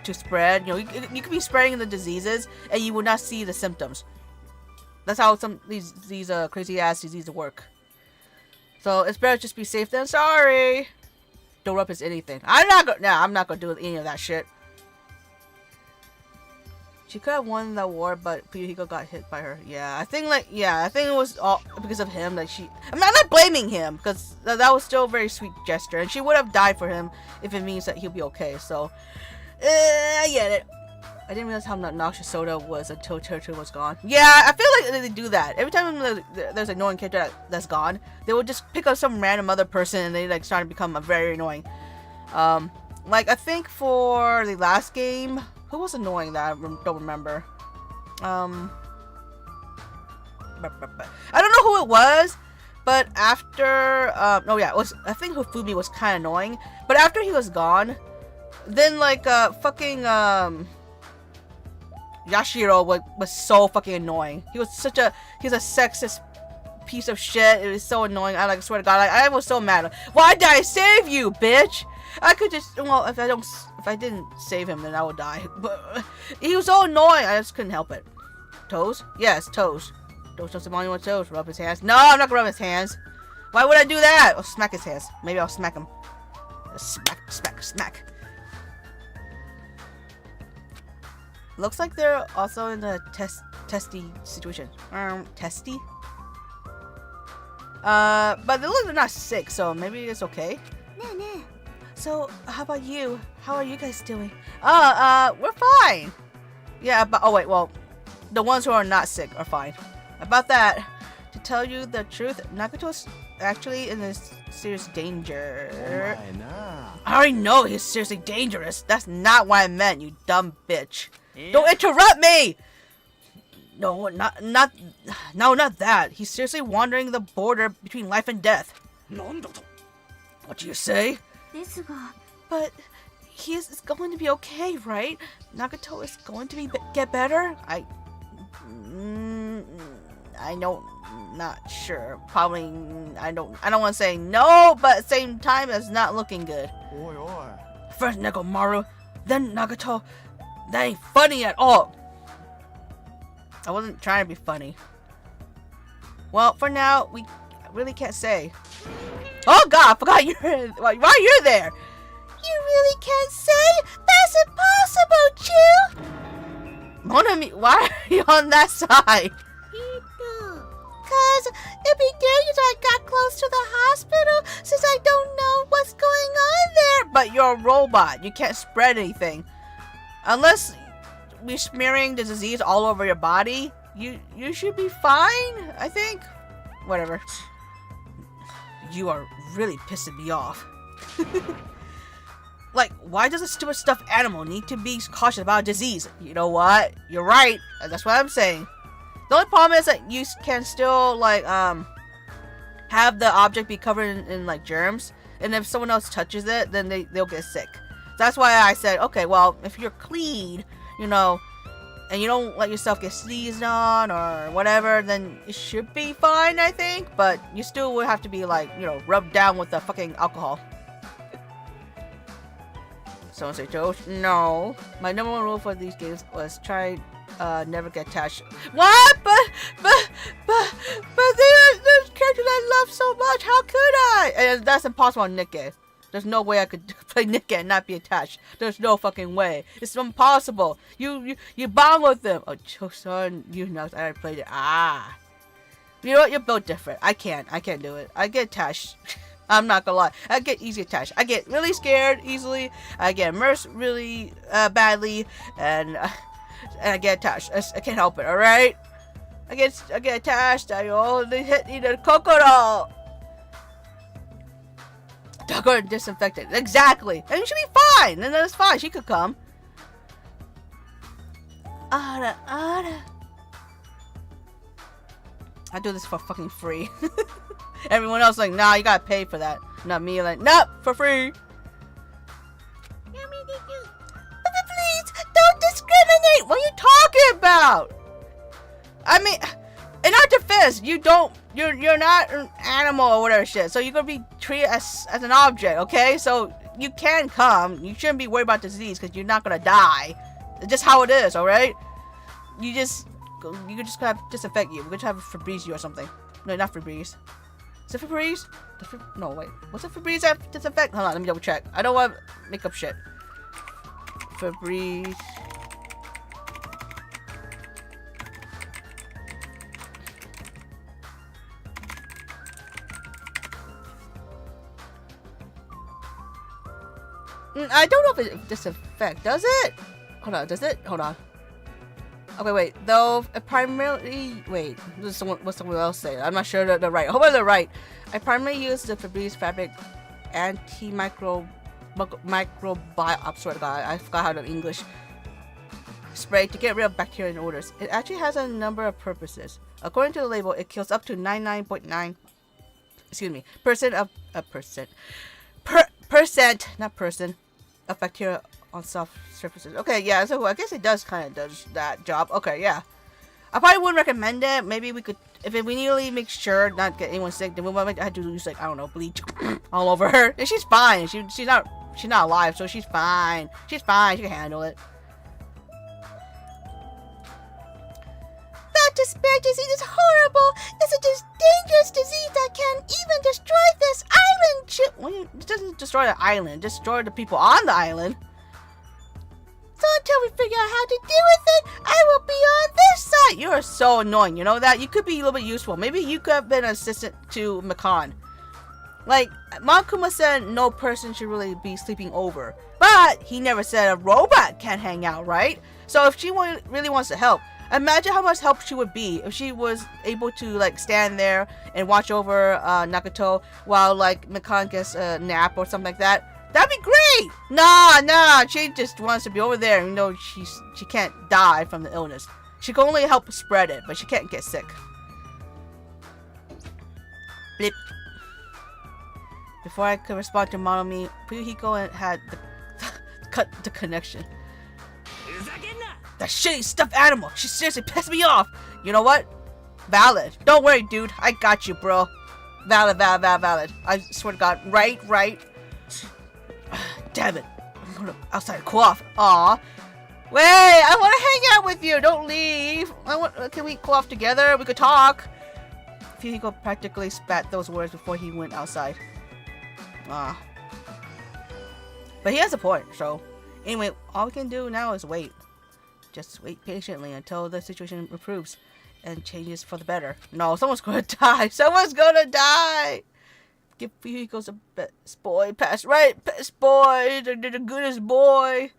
A: to spread. You know, you could be spreading the diseases and you will not see the symptoms. That's how some these crazy ass diseases work. So it's better just be safe than sorry. Don't rub his anything. I'm not gonna do any of that shit. She could have won the war, but Puyuhiko got hit by her. Yeah, I think it was all because of him that she... I'm not blaming him, because that was still a very sweet gesture. And she would have died for him if it means that he'll be okay, so... I get it. I didn't realize how noxious Soda was until Territory was gone. Yeah, I feel like they do that. Every time there's an annoying character that's gone, they would just pick up some random other person and they like start to become very annoying. Like, I think for the last game... Who was annoying that I don't remember? I don't know who it was, but after oh yeah, I think Hifumi was kind of annoying. But after he was gone, then like fucking Yashiro was so fucking annoying. He's a sexist piece of shit. It was so annoying. I swear to God, I was so mad. Why did I save you, bitch? I could just, well, if I didn't save him, then I would die. But he was so annoying, I just couldn't help it. Toes? Yes, toes. Don't touch him on anyone's toes. Rub his hands. No, I'm not gonna rub his hands. Why would I do that? I'll smack his hands. Maybe I'll smack him. Smack. Looks like they're also in a testy situation. Testy? But they look like they're not sick, so maybe it's okay. So, how about you? How are you guys doing? We're fine. Yeah, but, oh wait, well, the ones who are not sick are fine. About that, to tell you the truth, Nagato's actually in this serious danger. I already know he's seriously dangerous. That's not what I meant, you dumb bitch. Yeah. Don't interrupt me! No, not that. He's seriously wandering the border between life and death. What do you say? But he is going to be okay, right? Nagato is going to get better? I don't, not sure. Probably, I don't want to say no, but at the same time, it's not looking good. First Nekomaru, then Nagato. That ain't funny at all. I wasn't trying to be funny. Well, for now, we really can't say. Oh God, I forgot why you're there. You really can't say? That's impossible, Jill. Monami, why are you on that side? Cause it'd be dangerous if I got close to the hospital since I don't know what's going on there. But you're a robot. You can't spread anything. Unless we're smearing the disease all over your body, you should be fine, I think. Whatever. You are really pissing me off. Like, why does a stupid stuffed animal need to be cautious about disease? You know what? You're right. That's what I'm saying. The only problem is that you can still, like, have the object be covered in like, germs. And if someone else touches it, then they'll get sick. That's why I said, okay, well, if you're clean, you know, and you don't let yourself get sneezed on or whatever, then it should be fine, I think. But you still would have to be, like, you know, rubbed down with the fucking alcohol. Someone say, Joe, no. My number one rule for these games was try never get attached. What? But there's characters I love so much. How could I? And that's impossible on Nikke. There's no way I could play Nikke and not be attached. There's no fucking way. It's impossible. You bond with them. Oh, Chosun, you know I already played it. Ah. You know what? You're built different. I can't do it. I get attached. I'm not gonna lie. I get easy attached. I get really scared easily. I get immersed really badly, and I get attached. I can't help it. All right. I get attached. I only hit the Kokoro. Go and disinfect it. Exactly. And you should be fine. And then it's fine. She could come. Ara. I do this for fucking free. Everyone else like, nah, you gotta pay for that. Not me, like, nope, for free. Please, don't discriminate. What are you talking about? I mean, in our defense, you're not an animal or whatever shit. So you're gonna be treated as an object, okay? So you can come. You shouldn't be worried about disease because you're not gonna die. It's just how it is, all right? You can just kind of disinfect you. We're gonna have Febreze you or something. No, not Febreze. Is it Febreze? No, wait. What's a Febreze that disinfect? Hold on, let me double check. I don't want to make up shit. Febreze. I don't know if it disinfect. Does it? Hold on. Does it? Hold on. Okay, wait. Though, primarily... Wait. What's someone else say? I'm not sure they're right. I hope they're right. I primarily use the Febreze fabric anti-microbial... I swear to God, I forgot how to English. Spray to get rid of bacteria and odors. It actually has a number of purposes. According to the label, it kills up to 99.9... Excuse me. Percent of bacteria on soft surfaces. Okay, yeah, so I guess it does that job. Okay, yeah. I probably wouldn't recommend it. Maybe we could, if we really make sure not get anyone sick, then we might have to use, like, I don't know, bleach all over her. And she's fine. She's not alive, so she's fine. She's fine. She can handle it. That despair disease is horrible. It's a dangerous disease that can even destroy this island. Well, it doesn't destroy the island. Destroy the people on the island. So until we figure out how to deal with it, I will be on this side. You are so annoying. You know that? You could be a little bit useful. Maybe you could have been an assistant to Makan. Like, Makuma said no person should really be sleeping over. But he never said a robot can't hang out, right? So if she really wants to help, imagine how much help she would be if she was able to, like, stand there and watch over Nagato while, like, Makan gets a nap or something like that. That'd be great! Nah, she just wants to be over there even though she can't die from the illness. She can only help spread it, but she can't get sick. Blip. Before I could respond to Monomi, Fuyuhiko had cut the connection. That shitty stuffed animal! She seriously pissed me off! You know what? Valid. Don't worry, dude. I got you, bro. Valid. I swear to God. Right. Damn it. I'm going outside to cool off. Aw. Wait, I want to hang out with you. Don't leave. Can we cool off together? We could talk. Fuyuhiko practically spat those words before he went outside. Ah. But he has a point, so... Anyway, all we can do now is wait.
B: Just wait patiently until the situation improves and changes for the better. No, someone's gonna die. Someone's gonna die. Give vehicles a best boy pass. Right, best boy. They're the goodest boy.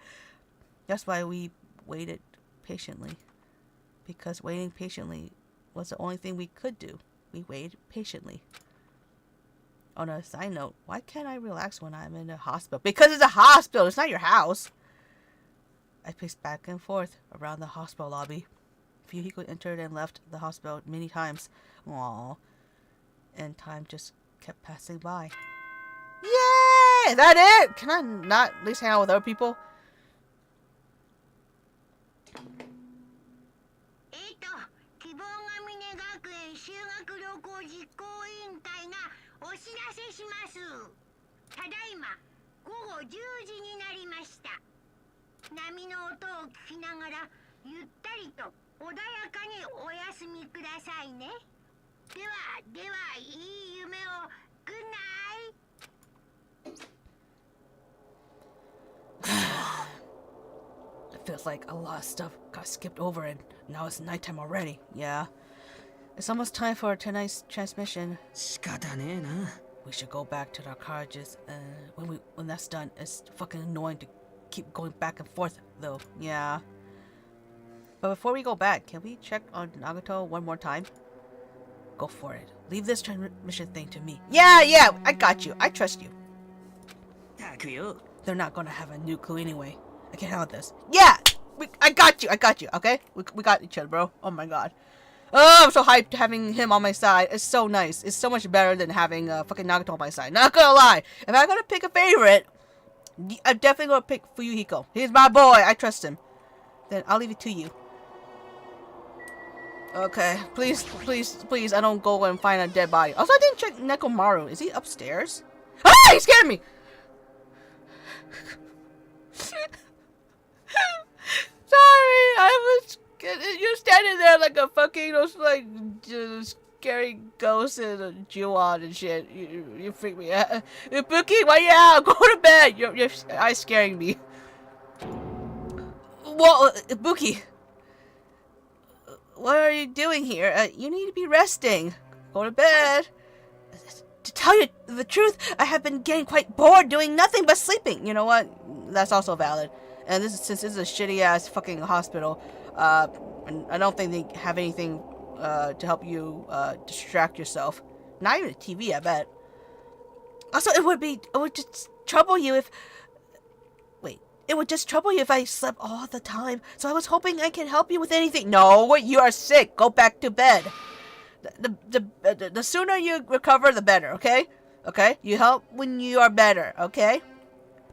B: That's why we waited patiently. Because waiting patiently was the only thing we could do. We waited patiently. On a side note, why can't I relax when I'm in a hospital? Because it's a hospital. It's not your house. I paced back and forth around the hospital lobby. Fuyuhiko entered and left the hospital many times. Aww. And time just kept passing by. Yay! Is that it? Can I not at least hang out with other people? It feels like a lot of stuff got skipped over and now it's nighttime already. Yeah. It's almost time for tonight's transmission. We should go back to our carriages. When that's done, it's fucking annoying to keep going back and forth though. Yeah. But before we go back, can we check on Nagato one more time? Go for it. Leave this transmission thing to me. Yeah, I got you. I trust you. They're not gonna have a new clue anyway. I can handle this. Yeah! I got you, okay? We got each other, bro. Oh my god. Oh, I'm so hyped having him on my side. It's so nice. It's so much better than having fucking Nagato on my side. Not gonna lie. If I'm gonna pick a favorite, I'm definitely gonna pick Fuyuhiko. He's my boy. I trust him. Then I'll leave it to you. Okay. Please, I don't go and find a dead body. Also, I didn't check Nekomaru. Is he upstairs? Ah! He scared me! Sorry, I was. You're standing there like a fucking those like scary ghosts and a Juon and shit. You freak me out. Bookie, why you out? Go to bed. Your eyes scaring me. Well, Bookie, what are you doing here? You need to be resting. Go to bed. To tell you the truth, I have been getting quite bored doing nothing but sleeping. You know what? That's also valid. And since this is a shitty ass fucking hospital, and I don't think they have anything to help you distract yourself. Not even a TV, I bet. Also, it would just trouble you if. Wait, it would just trouble you if I slept all the time. So I was hoping I can help you with anything. No, you are sick. Go back to bed. The sooner you recover, the better. Okay? Okay? You help when you are better. Okay?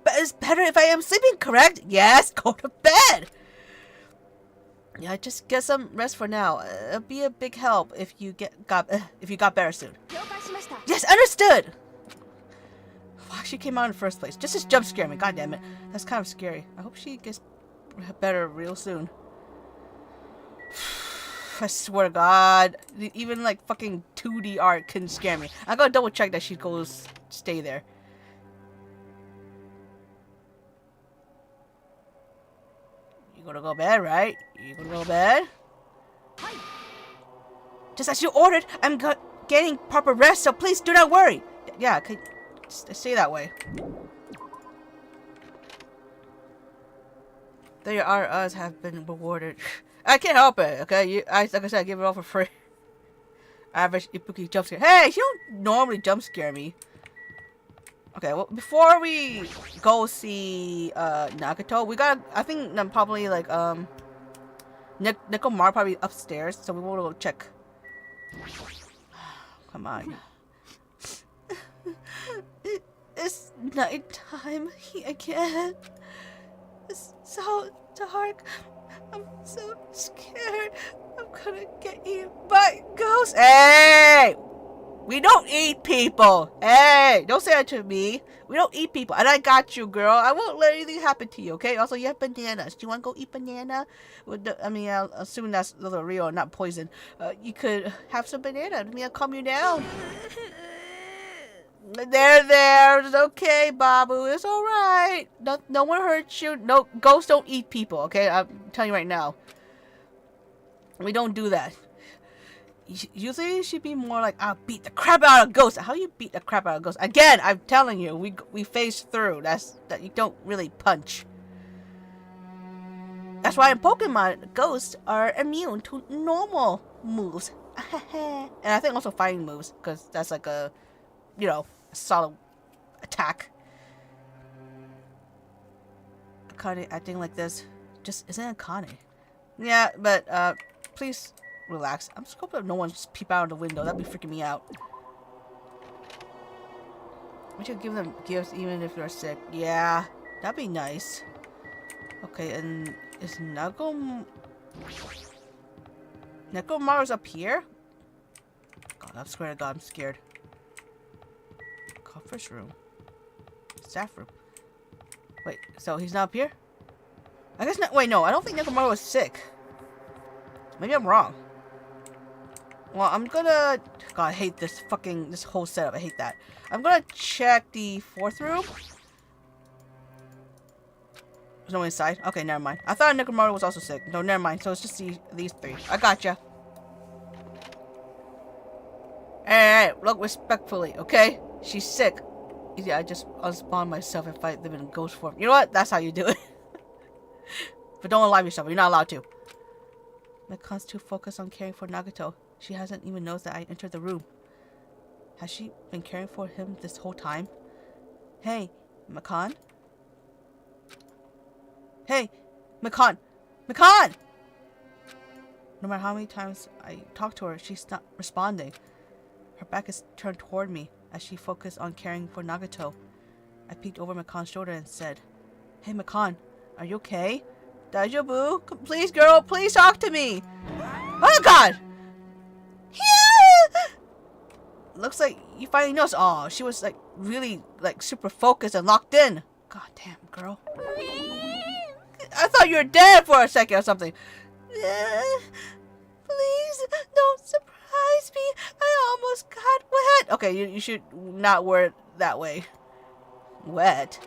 B: But it's better if I am sleeping, correct? Yes, go to bed. Yeah, just get some rest for now. It'll be a big help if you got better soon. Yes, understood. Why she came out in the first place? Just to jump scare me. God damn it, that's kind of scary. I hope she gets better real soon. I swear to God, even like fucking 2D art can scare me. I gotta double check that she goes stay there. You gonna go to bed, right? You gonna go to bed? Just as you ordered, I'm getting proper rest, so please do not worry. Yeah, could stay that way. There are us have been rewarded. I can't help it, okay? Like I said, I give it all for free. Average Ibuki jump scare. Hey, you don't normally jump scare me. Okay, well, before we go see Nagato, we got, I think probably like Nekomar probably upstairs, so we want to go check. Come on. It's nighttime again. It's so dark. I'm so scared. I'm gonna get eaten by ghosts. Hey! We don't eat people. Hey, don't say that to me. We don't eat people. And I got you, girl. I won't let anything happen to you, okay? Also, you have bananas. Do you want to go eat banana? I'll assume that's the real, not poison. You could have some banana. I'll calm you down. There. It's okay, Babu. It's alright. No one hurts you. No, ghosts don't eat people, okay? I'm telling you right now. We don't do that. Usually it should be more like, I'll beat the crap out of ghosts. How you beat the crap out of ghosts? Again, I'm telling you, we phase through. That you don't really punch. That's why in Pokemon, ghosts are immune to normal moves. And I think also fighting moves, because that's like a, a solid attack. Akane acting like this just isn't Akane. Yeah, but please relax. I'm just hoping no one just peep out of the window. That'd be freaking me out. We should give them gifts even if they're sick. Yeah, that'd be nice. Okay, and is Nekomaru's up here? God, I swear to God, I'm scared. Conference room. Staff room. Wait, so he's not up here? I guess not. Wait, no, I don't think Nekomaru was sick. Maybe I'm wrong. Well, I'm gonna... God, I hate this whole setup. I hate that. I'm gonna check the 4th room. There's no one inside. Okay, never mind. I thought Nekomaru was also sick. No, never mind. So it's just these 3. I gotcha. Alright, look respectfully, okay? She's sick. Yeah, I just unspawn myself and fight them in ghost form. You know what? That's how you do it. But don't alive yourself. You're not allowed to. Makon's too focused on caring for Nagato. She hasn't even noticed that I entered the room. Has she been caring for him this whole time? Hey, Makon? Hey, Makon! Makon! No matter how many times I talk to her, she's not responding. Her back is turned toward me as she focused on caring for Nagato. I peeked over Makon's shoulder and said, Hey, Makon, are you okay? Daijoubu? Please, girl, please talk to me! Oh, God! Yeah! Looks like you finally noticed. Oh, she was, like, really, like, super focused and locked in. God damn, girl. I thought you were dead for a second or something. Please, don't surprise me. I almost got wet. Okay, you should not word it that way. Wet?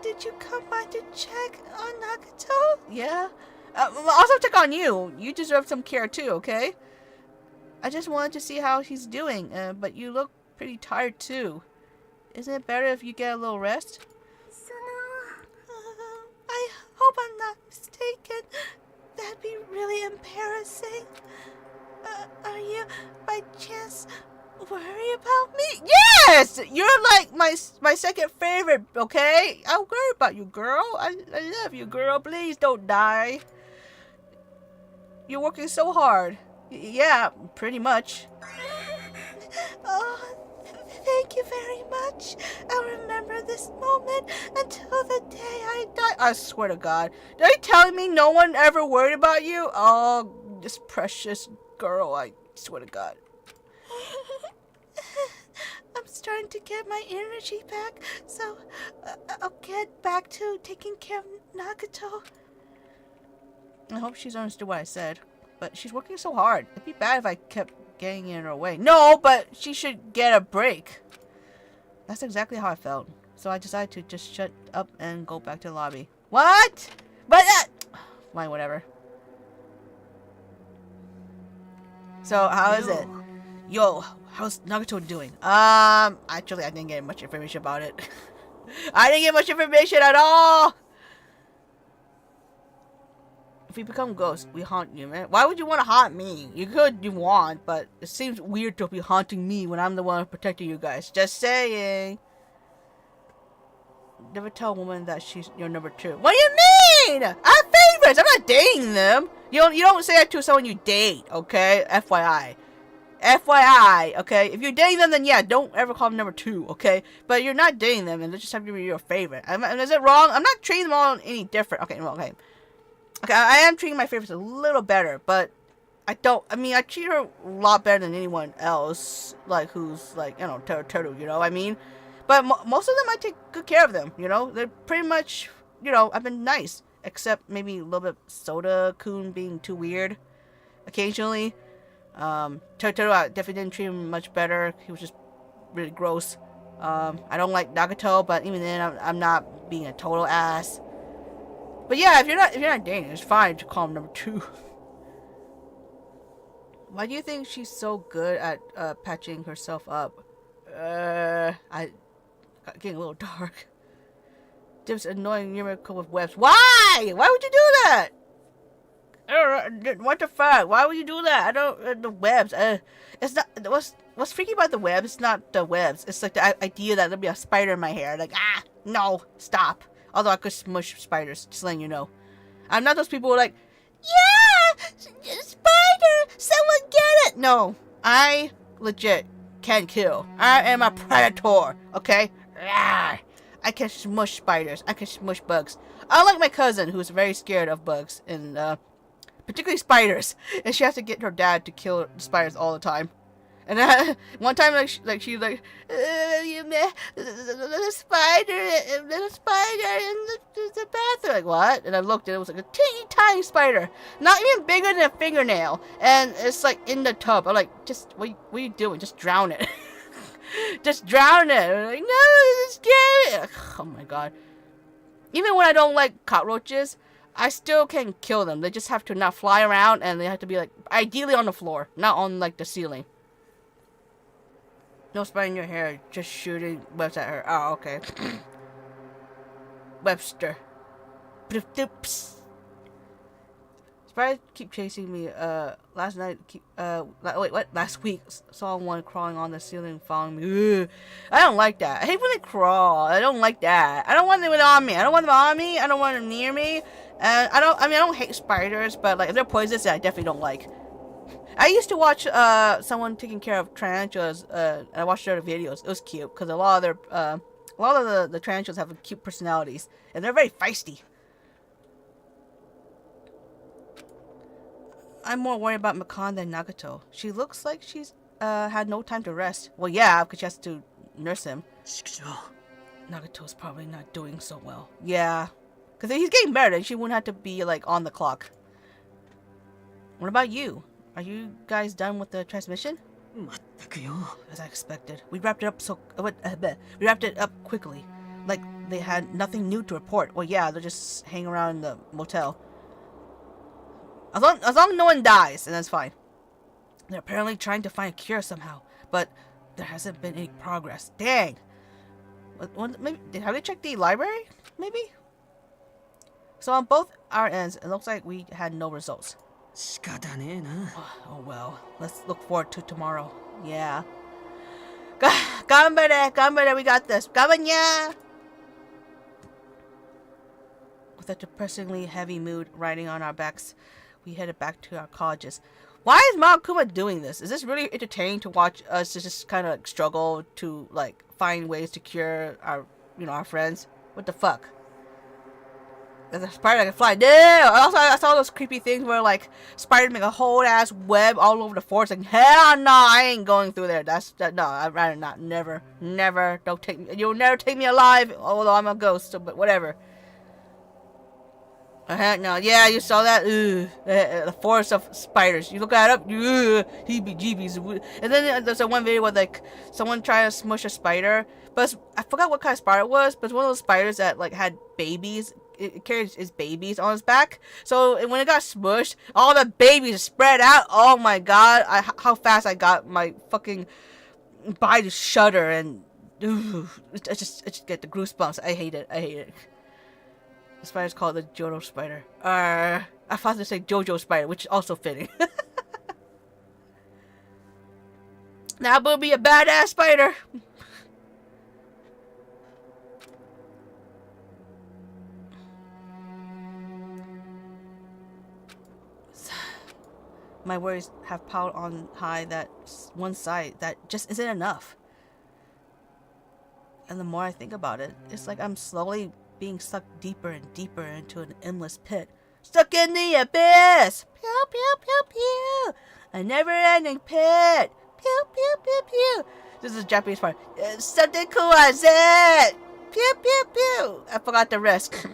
B: Did you come by to check on Nagato? Yeah. Also check on you. You deserve some care too, okay? I just wanted to see how he's doing, but you look pretty tired too. Isn't it better if you get a little rest? I hope I'm not mistaken. That'd be really embarrassing. Are you, by chance, worried about me? Yes! You're like my second favorite, okay? I'll worry about you, girl. I love you, girl. Please don't die. You're working so hard. Yeah, pretty much. Oh, thank you very much. I'll remember this moment until the day I die. I swear to God. Are you telling me no one ever worried about you? Oh, this precious girl. I swear to God. I'm starting to get my energy back, so I'll get back to taking care of Nagato. I hope she's understood what I said, but she's working so hard. It'd be bad if I kept getting in her way. No, but she should get a break. That's exactly how I felt. So I decided to just shut up and go back to the lobby. What? But fine, whatever. So how is it? Yo, how's Nagato doing? Actually, I didn't get much information about it. I didn't get much information at all. If we become ghosts, we haunt you, man. Why would you want to haunt me? You could, you want, but it seems weird to be haunting me when I'm the one protecting you guys. Just saying. Never tell a woman that she's your number 2. What do you mean? I have favorites. I'm not dating them. You don't say that to someone you date, okay? FYI. FYI, okay? If you're dating them, then yeah, don't ever call them number 2, okay? But you're not dating them, and they just have to be your favorite. Is it wrong? I'm not treating them all any different. Okay, well, okay. Okay, I am treating my favorites a little better, but I treat her a lot better than anyone else, like, who's, like, you know, turtle, you know what I mean? But most of them, I take good care of them, you know? They're pretty much, you know, I've been nice. Except maybe a little bit Soda-kun being too weird occasionally. Turtle, I definitely didn't treat him much better. He was just really gross. I don't like Nagato, but even then, I'm not being a total ass. But yeah, if you're not dating, it's fine to call him number 2. Why do you think she's so good at patching herself up? I got getting a little dark. Just annoying Yumeko with webs. Why? Why would you do that? What the fuck? Why would you do that? I don't the webs. It's not. What's freaky about the webs? It's not the webs. It's like the idea that there'll be a spider in my hair. Like no, stop. Although I could smush spiders, just letting you know. I'm not those people who are like, yeah, spider, someone get it. No, I legit can kill. I am a predator. Okay. I can smush spiders. I can smush bugs. Unlike my cousin, who's very scared of bugs and particularly spiders, and she has to get her dad to kill spiders all the time. And one time, she's like, the spider in the bathroom. Like what? And I looked, and it was like a teeny tiny spider, not even bigger than a fingernail, and it's like in the tub. I'm like, just what are you doing? Just drown it. Just drown it. I'm like, no, this is scary. Oh my god. Even when I don't like cockroaches, I still can kill them. They just have to not fly around, and they have to be like ideally on the floor, not on like the ceiling. No spider in your hair, just shooting webs at her. Oh, okay. Webster. Spiders keep chasing me. Last night, wait, what? Last week, saw one crawling on the ceiling, following me. Ugh. I don't like that. I hate when they crawl. I don't like that. I don't want them on me. I don't want them on me. I don't want them near me. And I don't hate spiders, but like if they're poisonous, I definitely don't like. I used to watch someone taking care of tarantulas, and I watched their videos. It was cute because a lot of the tarantulas have cute personalities, and they're very feisty. I'm more worried about Makan than Nagato. She looks like she's had no time to rest. Well, yeah, because she has to nurse him. Nagato's probably not doing so well. Yeah, because he's getting better, and she wouldn't have to be like on the clock. What about you? Are you guys done with the transmission? As I expected. We wrapped it up quickly. Like they had nothing new to report. Well, yeah, they're just hanging around in the motel. As long as no one dies, and that's fine. They're apparently trying to find a cure somehow, but there hasn't been any progress. Dang. Maybe have they checked the library? Maybe. So on both our ends, it looks like we had no results. Oh well, let's look forward to tomorrow. Yeah. Ganbare, we got this. Gabanya! With a depressingly heavy mood riding on our backs, we headed back to our colleges. Why is Mount Kuma doing this? Is this really entertaining to watch us just kind of like struggle to like find ways to cure our friends? What the fuck? There's a spider that can fly. No! I saw those creepy things where like spiders make a whole ass web all over the forest. Like hell no, I ain't going through there. No, I'd rather not. Never. Don't take me. You'll never take me alive. Although I'm a ghost, so, but whatever. No, yeah, you saw that? The forest of spiders. You look that up? Heebie-jeebies. And then there's a one video where like someone tried to smush a spider, but I forgot what kind of spider it was. But it's one of those spiders that like had babies. It carries its babies on its back. So when it got smushed, all the babies spread out. Oh my god! How fast I got my fucking body to shudder, and I just get the goosebumps. I hate it. The spider's called the Jojo spider. I thought to say Jojo spider, which is also fitting. Now we'll be a badass spider. My worries have piled on high that one side that just isn't enough. And the more I think about it, it's like I'm slowly being sucked deeper and deeper into an endless pit. Stuck in the abyss! Pew, pew, pew, pew! A never-ending pit! Pew, pew, pew, pew! This is a Japanese part. Something cool as it! Pew, pew, pew! I forgot the rest.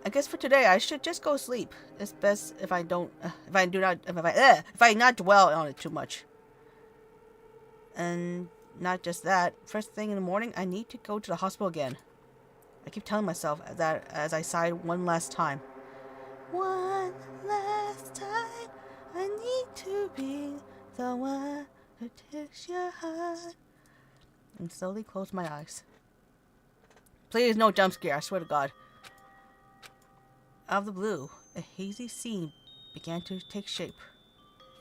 B: I guess for today I should just go sleep. It's best if I not dwell on it too much. And not just that, first thing in the morning, I need to go to the hospital again. I keep telling myself that as I sigh one last time. One last time, I need to be the one who takes your heart. And slowly close my eyes. Please, no jump scare, I swear to God. Out of the blue, a hazy scene began to take shape.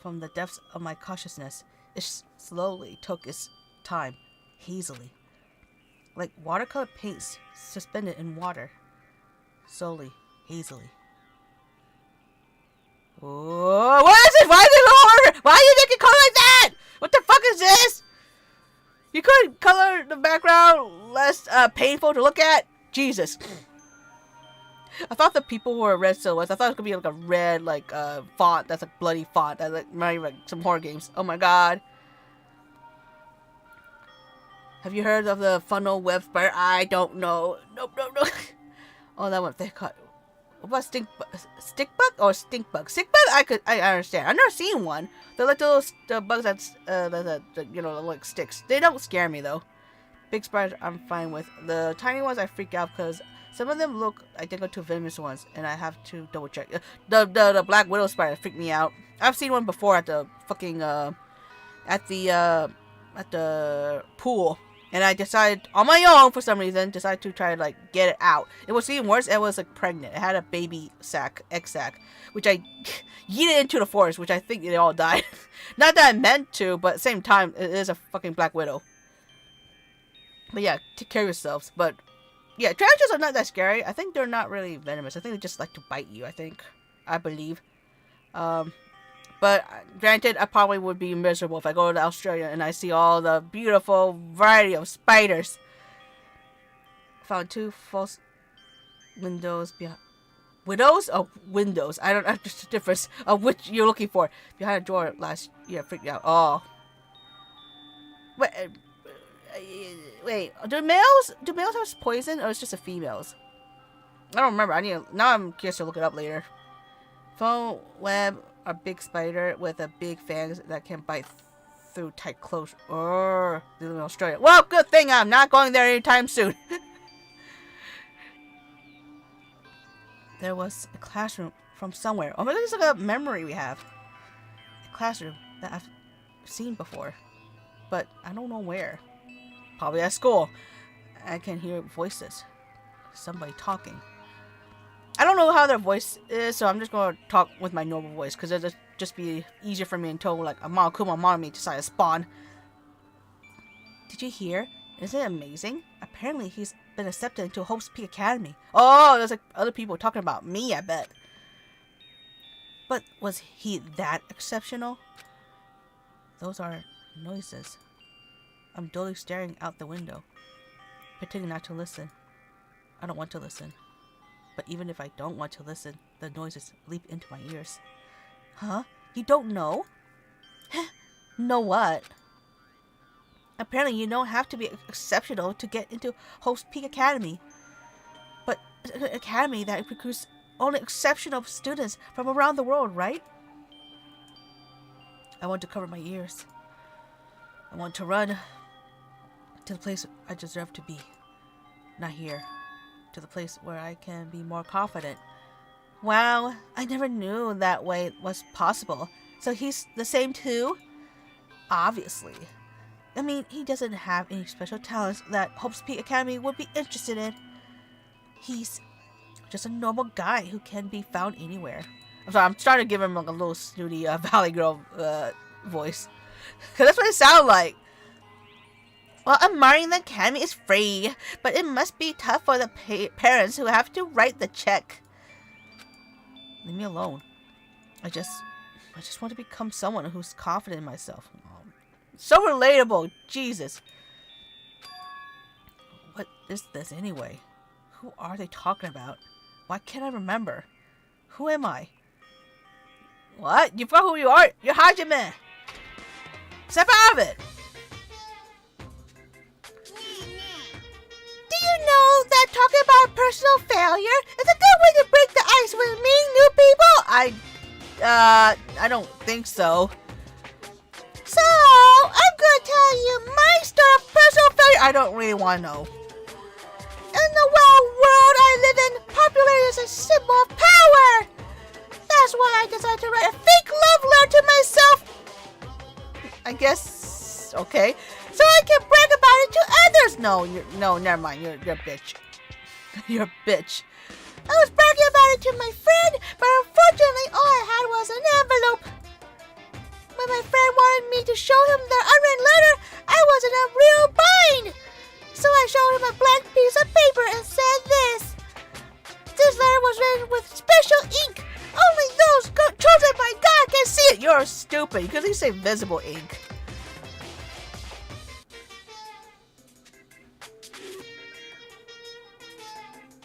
B: From the depths of my consciousness, it slowly took its time, hazily. Like watercolor paints suspended in water. Slowly, hazily. Oh, what is it? Why is it lower? Why are you making color like that? What the fuck is this? You could color the background less painful to look at? Jesus. I thought the people were red silhouettes. I thought it could be like a red font that's like bloody font. That's like maybe like some horror games. Oh my god. Have you heard of the funnel web spider? I don't know. Nope. Oh, that one they caught. What about stick bug or stink bug? Stick bug, I understand. I've never seen one. They're like the little bugs that's like sticks. They don't scare me though. Big spiders I'm fine with. The tiny ones I freak out because some of them look identical to venomous ones, and I have to double check. The black widow spider freaked me out. I've seen one before at the fucking at the pool. And I decided, on my own, for some reason, to try to, like, get it out. It was even worse. It was, like, pregnant. It had a baby egg sac, which I yeeted into the forest, which I think they all died. Not that I meant to, but at the same time, it is a fucking black widow. But yeah, take care of yourselves. But, yeah, tarantulas are not that scary. I think they're not really venomous. I think they just like to bite you, I believe. But granted, I probably would be miserable if I go to Australia and I see all the beautiful variety of spiders. Found 2 false windows behind. Widows? Oh, windows. I don't understand the difference of which you're looking for. Behind a drawer last year. Freaked me out. Oh. Wait. Do males have poison or is it just the females? I don't remember. Now I'm curious to look it up later. Phone web. A big spider with a big fangs that can bite through tight clothes. Or in Australia. Well, good thing I'm not going there anytime soon. There was a classroom from somewhere. Oh my god, it's like a memory we have. A classroom that I've seen before, but I don't know where. Probably at school. I can hear voices. Somebody talking. I don't know how their voice is, so I'm just going to talk with my normal voice, because it'll just be easier for me until, like, a Kuma Monami decide to spawn. Did you hear? Isn't it amazing? Apparently, he's been accepted into Hope's Peak Academy. Oh, there's, like, other people talking about me, I bet. But was he that exceptional? Those are noises. I'm dully staring out the window, pretending not to listen. I don't want to listen. But even if I don't want to listen, the noises leap into my ears. Huh? You don't know? Know what? Apparently you don't have to be exceptional to get into Hope's Peak Academy. But an academy that recruits only exceptional students from around the world, right? I want to cover my ears. I want to run to the place I deserve to be. Not here. To the place where I can be more confident. Wow, I never knew that way was possible. So he's the same too? Obviously. I mean, he doesn't have any special talents that Hope's Peak Academy would be interested in. He's just a normal guy who can be found anywhere. I'm sorry, I'm trying to give him like a little snooty Valley Girl voice. Because that's what it sounds like. Well, admiring the academy is free, but it must be tough for the parents who have to write the check. Leave me alone. I just want to become someone who's confident in myself. So relatable, Jesus. What is this anyway? Who are they talking about? Why can't I remember? Who am I? What? You forgot who you are? You're Hajime! Step out of it! Do you know that talking about personal failure is a good way to break the ice with meeting new people? I don't think so. So, I'm gonna tell you my story of personal failure. I don't really want to know. In the wild world I live in, popularity is a symbol of power. That's why I decided to write a fake love letter to myself. I guess, okay. So I can brag about it to others. No, never mind. You're a bitch. You're a bitch. I was bragging about it to my friend, but unfortunately all I had was an envelope. When my friend wanted me to show him the unwritten letter, I was in a real bind. So I showed him a blank piece of paper and said this. This letter was written with special ink. Only those chosen by God can see it. You're stupid. You could at least say visible ink.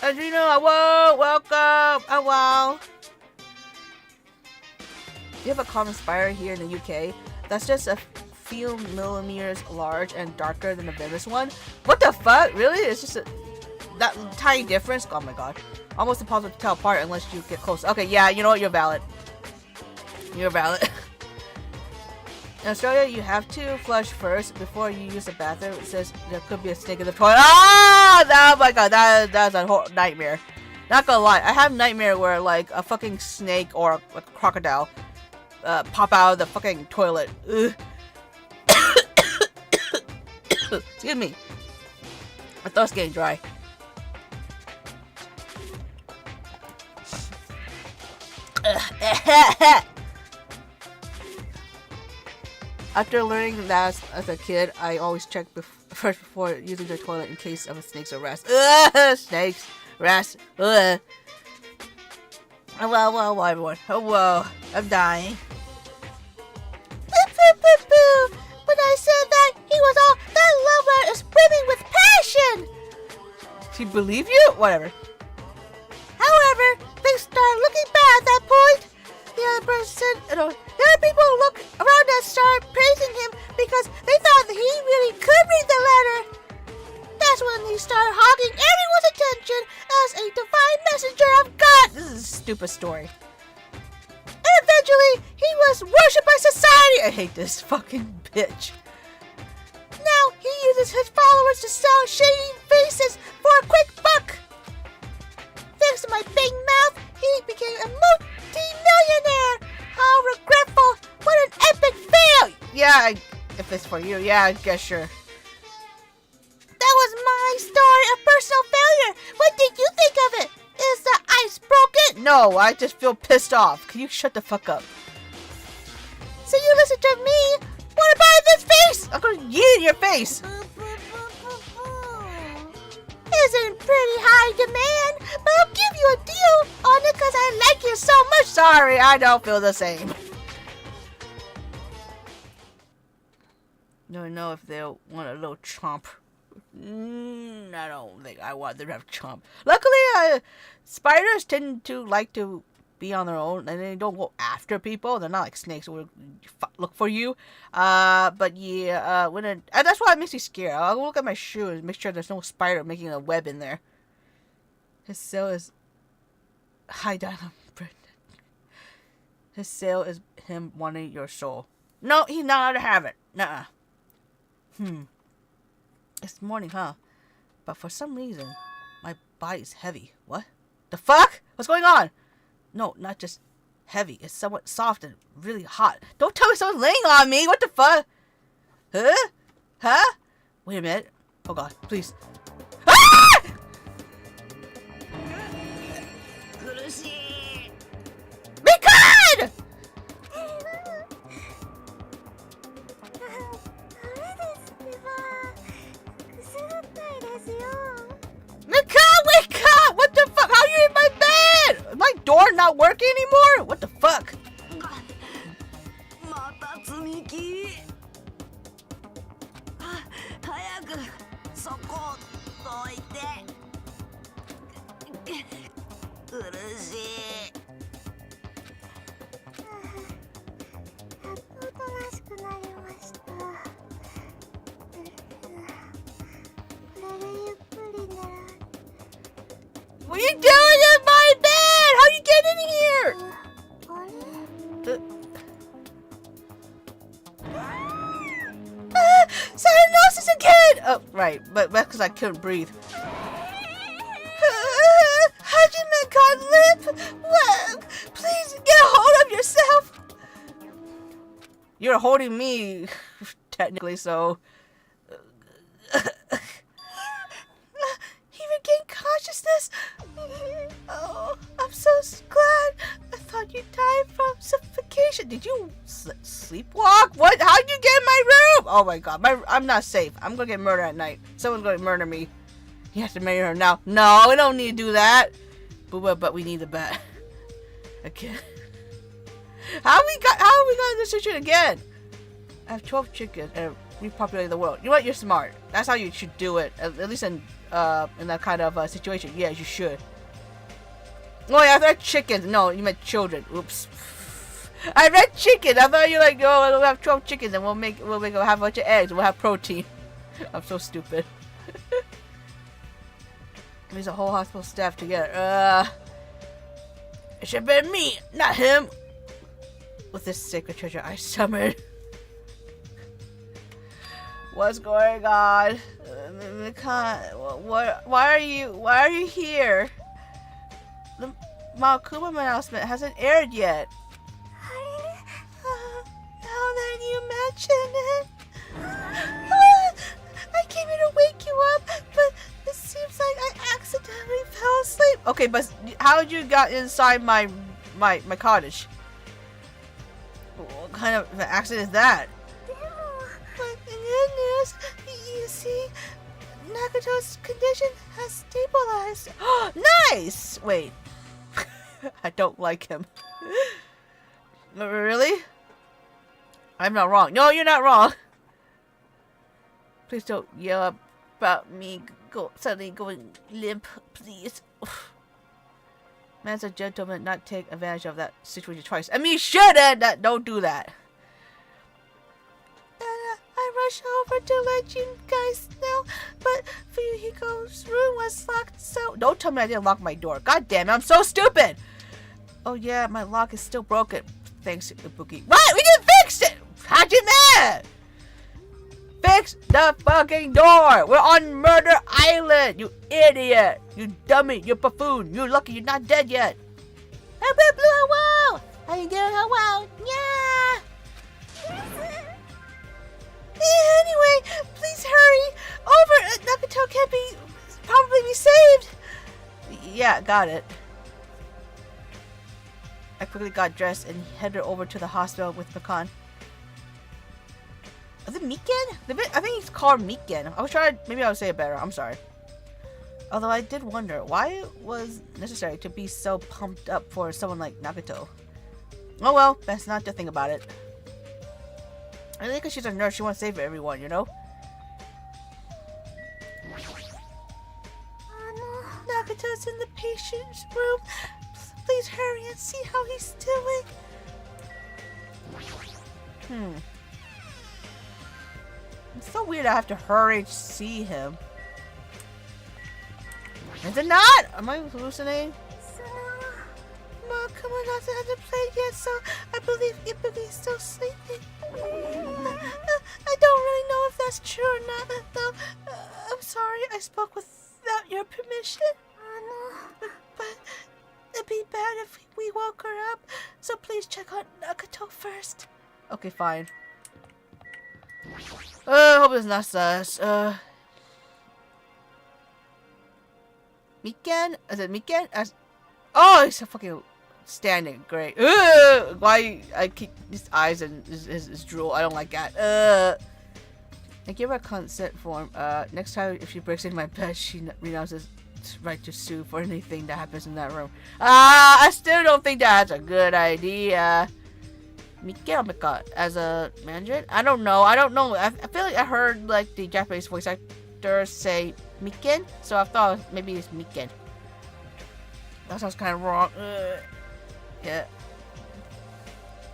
B: Adreno, hello, welcome. Oh wow. You have a common spider here in the UK. That's just a few millimeters large and darker than the Venus one. What the fuck? Really? It's just that tiny difference? Oh my god. Almost impossible to tell apart unless you get close. Okay, yeah, you know what? You're valid. You're valid. In Australia, you have to flush first before you use the bathroom. It says there could be a snake in the toilet. Ah! Oh my god, that's a whole nightmare. Not gonna lie, I have a nightmare where like a fucking snake or like a crocodile pop out of the fucking toilet. Ugh. Excuse me. My throat's getting dry. After learning that as a kid, I always check first before using the toilet in case of a snake's arrest. Snakes, rats. Well, everyone. Oh, whoa. I'm dying. When I said that, he was all, that love letter is brimming with passion. She believe you? Whatever. However, things started looking bad at that point. The other person, the other people look around and started praising him because they thought that he really could read the letter. That's when he started hogging everyone's attention as a divine messenger of God. This is a stupid story. And eventually, he was worshipped by society. I hate this fucking bitch. Now, he uses his followers to sell shady faces for a quick buck. Thanks to my big mouth, he became a multi-millionaire. How regretful. What an epic fail. Yeah, if it's for you, yeah, I guess sure. That was my story of personal failure. What did you think of it? Is the ice broken? No, I just feel pissed off. Can you shut the fuck up? So you listen to me? What about this face? I'm gonna yeet in your face. Isn't pretty high demand, but I'll give you a deal on it because I like you so much. Sorry, I don't feel the same. Don't know if they'll want a little chomp. I don't think I want them to have chomp. Luckily, spiders tend to like to be on their own, and they don't go after people. They're not like snakes who will look for you. But yeah, that's why it makes me scared. I'll look at my shoe and make sure there's no spider making a web in there. His sale is hi, Donna. His sale is him wanting your soul. No, he's not allowed to have it. Nuh-uh. It's morning, huh? But for some reason, my body's heavy. What? The fuck? What's going on? No, not just heavy. It's somewhat soft and really hot. Don't tell me someone's laying on me. What the fuck? Huh? Huh? Wait a minute. Oh god, please. Ah! Be good! Wake up! What the fuck? How are you in my bed? Is my door not working anymore? What the fuck? What are you doing in my bed? How you get in here? because I couldn't breathe. Hajime got limp. What? Please get a hold of yourself. You're holding me, technically, so. He regained consciousness. Oh, I'm so glad. I thought you died from suffocation. Did you sleepwalk? What? How'd you get in my room? Oh my god, I'm not safe. I'm gonna get murdered at night. Someone's gonna murder me. You have to marry her now. No, we don't need to do that. But we need the bat. Again. How are we got in this situation again? I have 12 chickens and repopulate the world. You know what? You're smart. That's how you should do it. At least in that kind of situation. Yes, you should. Oh yeah, I thought chickens. No, you meant children. Oops. I read chicken. I thought you like, oh, we'll have 12 chickens and we'll have a bunch of eggs. We'll have protein. I'm so stupid. There's a whole hospital staff together. It should have been me, not him. With this sacred treasure I summoned. What's going on? Why are you here? The Malkuma announcement hasn't aired yet. Now that you mention it, I came here to wake you up, but it seems like I accidentally fell asleep. Okay, but how did you got inside my cottage? What kind of accident is that? But the good news, you see, Nagato's condition has stabilized. Nice! Wait. I don't like him. Really? I'm not wrong. No, you're not wrong. Please don't yell about me suddenly going limp, please. Man's a gentleman, not take advantage of that situation twice. I mean, shouldn't! Don't do that. I rushed over to let you guys know, but Fuyuhiko's room was locked, so... Don't tell me I didn't lock my door. God damn it, I'm so stupid! Oh yeah, my lock is still broken. Thanks, Ibuki. What? We didn't fix it! How'd you know? Fix the fucking door! We're on Murder Island, you idiot! You dummy, you buffoon! You're lucky you're not dead yet! How about Blue Wow? How you doing, Wow? Yeah! Anyway, please hurry! Over! Nagato can't probably be saved! Yeah, got it. I quickly got dressed and headed over to the hospital with Pecan. Is it Miken? I think he's called Miken. I was trying to, maybe I'll say it better. I'm sorry. Although I did wonder why it was necessary to be so pumped up for someone like Nagato. Oh well, best not to think about it. I think because she's a nurse, she wants to save everyone, you know? Nagato's in the patient's room. Please hurry and see how he's doing. It's so weird I have to hurry to see him. Is it not? Am I hallucinating? Makuma hasn't played yet, so I believe Ibuki's still sleeping. I don't really know if that's true or not, though. I'm sorry I spoke without your permission. But it'd be bad if we woke her up, so please check on Nagato first. Okay, fine. Hope it's not sus. Miken? Is it Miken? Oh, he's so fucking standing. Great. Why I keep his eyes and his drool? I don't like that. I give her a consent form. Next time if she breaks into my bed, she renounces right to sue for anything that happens in that room. I still don't think that's a good idea. Miken as a Mandarin? I don't know. I feel like I heard like the Japanese voice actor say Miken, so I thought maybe it's Miken. That sounds kind of wrong. Yeah.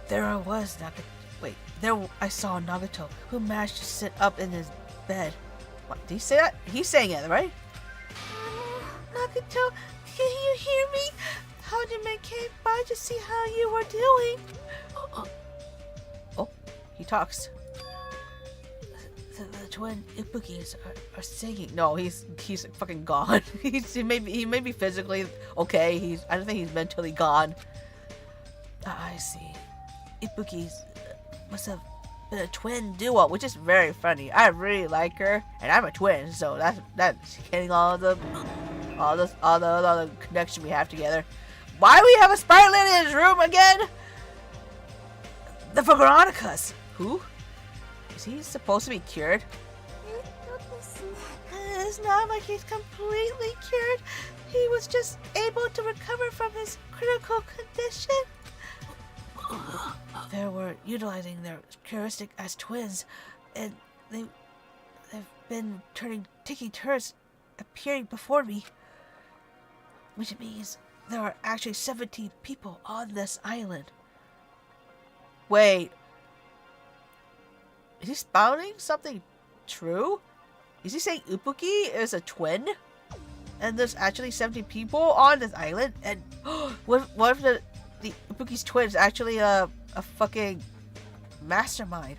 B: There I was, I saw Nagato, who managed to sit up in his bed. What, did he say that? He's saying it, right? Nagato, can you hear me? Hajime came by to see how you were doing. Oh, he talks. The twin Ippukis are singing. No, he's fucking gone. he may be physically okay. I don't think he's mentally gone. I see. Ippukis must have been a twin duo, which is very funny. I really like her, and I'm a twin, so that's getting all the connection we have together. Why do we have a Spriteland in his room again? The Veronicas. Who? Is he supposed to be cured? It's not like he's completely cured. He was just able to recover from his critical condition. They were utilizing their heuristic as twins, and they've been taking turns appearing before me. Which means there are actually 17 people on this island. Wait. Is he spouting something true? Is he saying Uppuki is a twin? And there's actually 70 people on this island? And what if the Uppuki's twin is actually a fucking mastermind?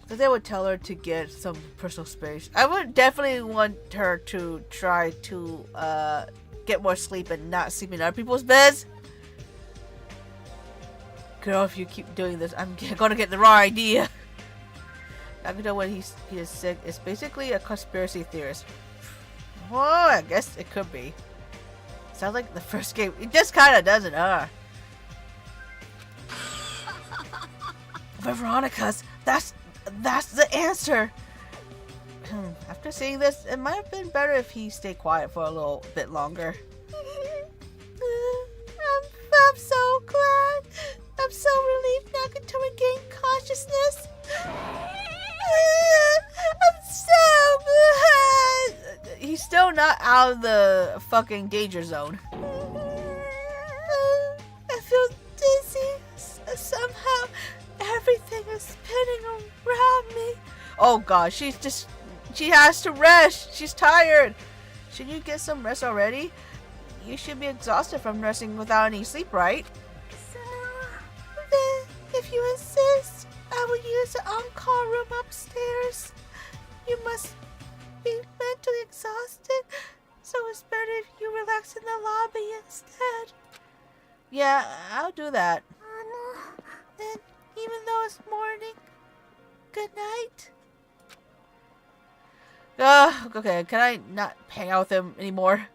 B: So they would tell her to get some personal space. I would definitely want her to try to get more sleep and not sleep in other people's beds. Girl, if you keep doing this, I'm gonna get the wrong idea. Nagito, when he is sick, is basically a conspiracy theorist. Well, I guess it could be. Sounds like the first game. It just kinda doesn't, Veronica's. That's the answer. After seeing this, it might have been better if he stayed quiet for a little bit longer. I'm so glad. I'm so relieved Nagito regained consciousness. I'm so glad. He's still not out of the fucking danger zone. I feel dizzy. Somehow everything is spinning around me. Oh god, she has to rest. She's tired. Should you get some rest already? You should be exhausted from resting without any sleep, right? So, then, if you insist, I will use the on-call room upstairs. You must be mentally exhausted, so it's better if you relax in the lobby instead. Yeah, I'll do that. Then, even though it's morning, good night. Okay, can I not hang out with him anymore?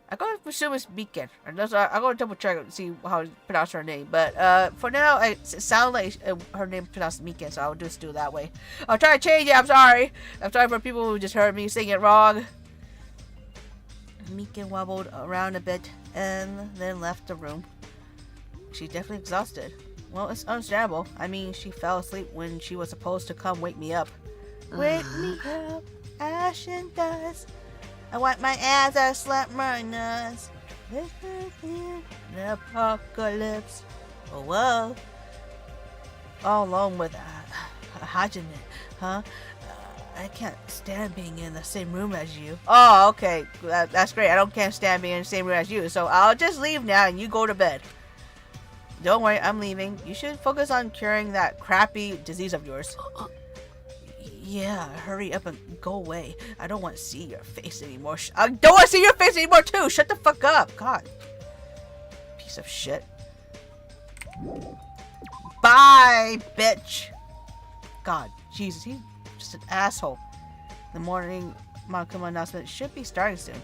B: I'm going to assume it's Beacon. I'm going to double check and see how to pronounce her name. But for now, it sounds like her name pronounced Beacon, so I'll just do it that way. I'll try to change it. I'm sorry. I'm sorry for people who just heard me sing it wrong. Beacon wobbled around a bit and then left the room. She's definitely exhausted. Well, it's understandable. I mean, she fell asleep when she was supposed to come wake me up. Wake me up, ash and dust. I wipe my ass, I slap my nuts. The apocalypse. Oh, whoa. All alone with Hajime, huh? I can't stand being in the same room as you. Oh, okay. That's great. Can't stand being in the same room as you. So I'll just leave now and you go to bed. Don't worry, I'm leaving. You should focus on curing that crappy disease of yours. Yeah, hurry up and go away. I don't want to see your face anymore. I don't want to see your face anymore too! Shut the fuck up! God. Piece of shit. Bye, bitch! God, Jesus, he's just an asshole. The morning Monokuma announcement should be starting soon.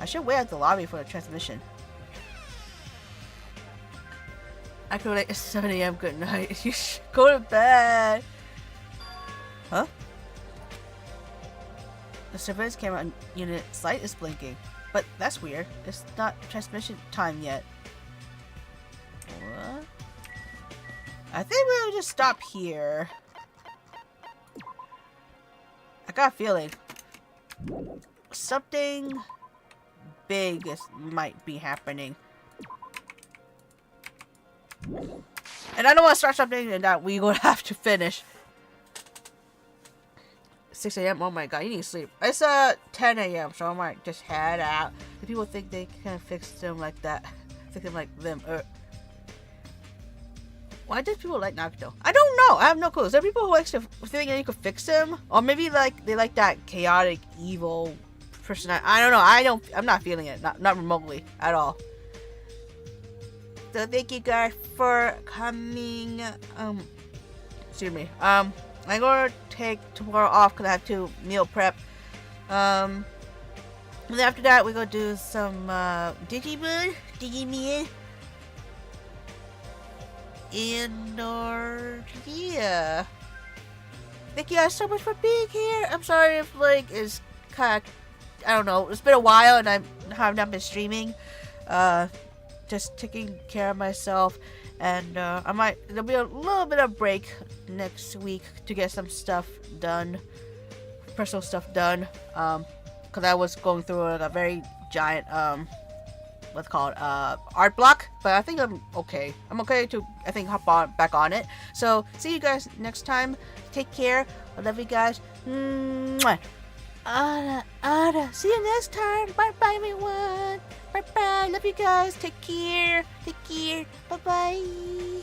B: I should wait at the lobby for the transmission. I could like 7 AM, good night. You should go to bed. Huh? The surveillance camera unit light is blinking, but that's weird. It's not transmission time yet. What? I think we'll just stop here. I got a feeling something big might be happening. And I don't want to start something that we would have to finish. 6 AM? Oh my god, you need to sleep. It's 10 AM, so I might just head out. If people think they can fix them like that, fix them like them. Why did people like Nagito? I don't know. I have no clue. Is there people who likes to think that you could fix him, or maybe like they like that chaotic, evil person? I don't know. I'm not feeling it. Not remotely at all. So thank you guys for coming. Excuse me. I'm gonna take tomorrow off because I have to meal prep. And then after that, we're gonna do some Digimon. And yeah. Thank you guys so much for being here. I'm sorry if like it's kind of, I don't know, it's been a while and I have not been streaming. Just taking care of myself, and there'll be a little bit of break next week to get some stuff done, personal stuff done. Cause I was going through like a very giant what's called art block, but I think I'm okay. I'm okay to hop back on it. So see you guys next time. Take care. I love you guys. Mwah. See you next time. Bye bye everyone. Bye bye. Love you guys. Take care. Bye bye.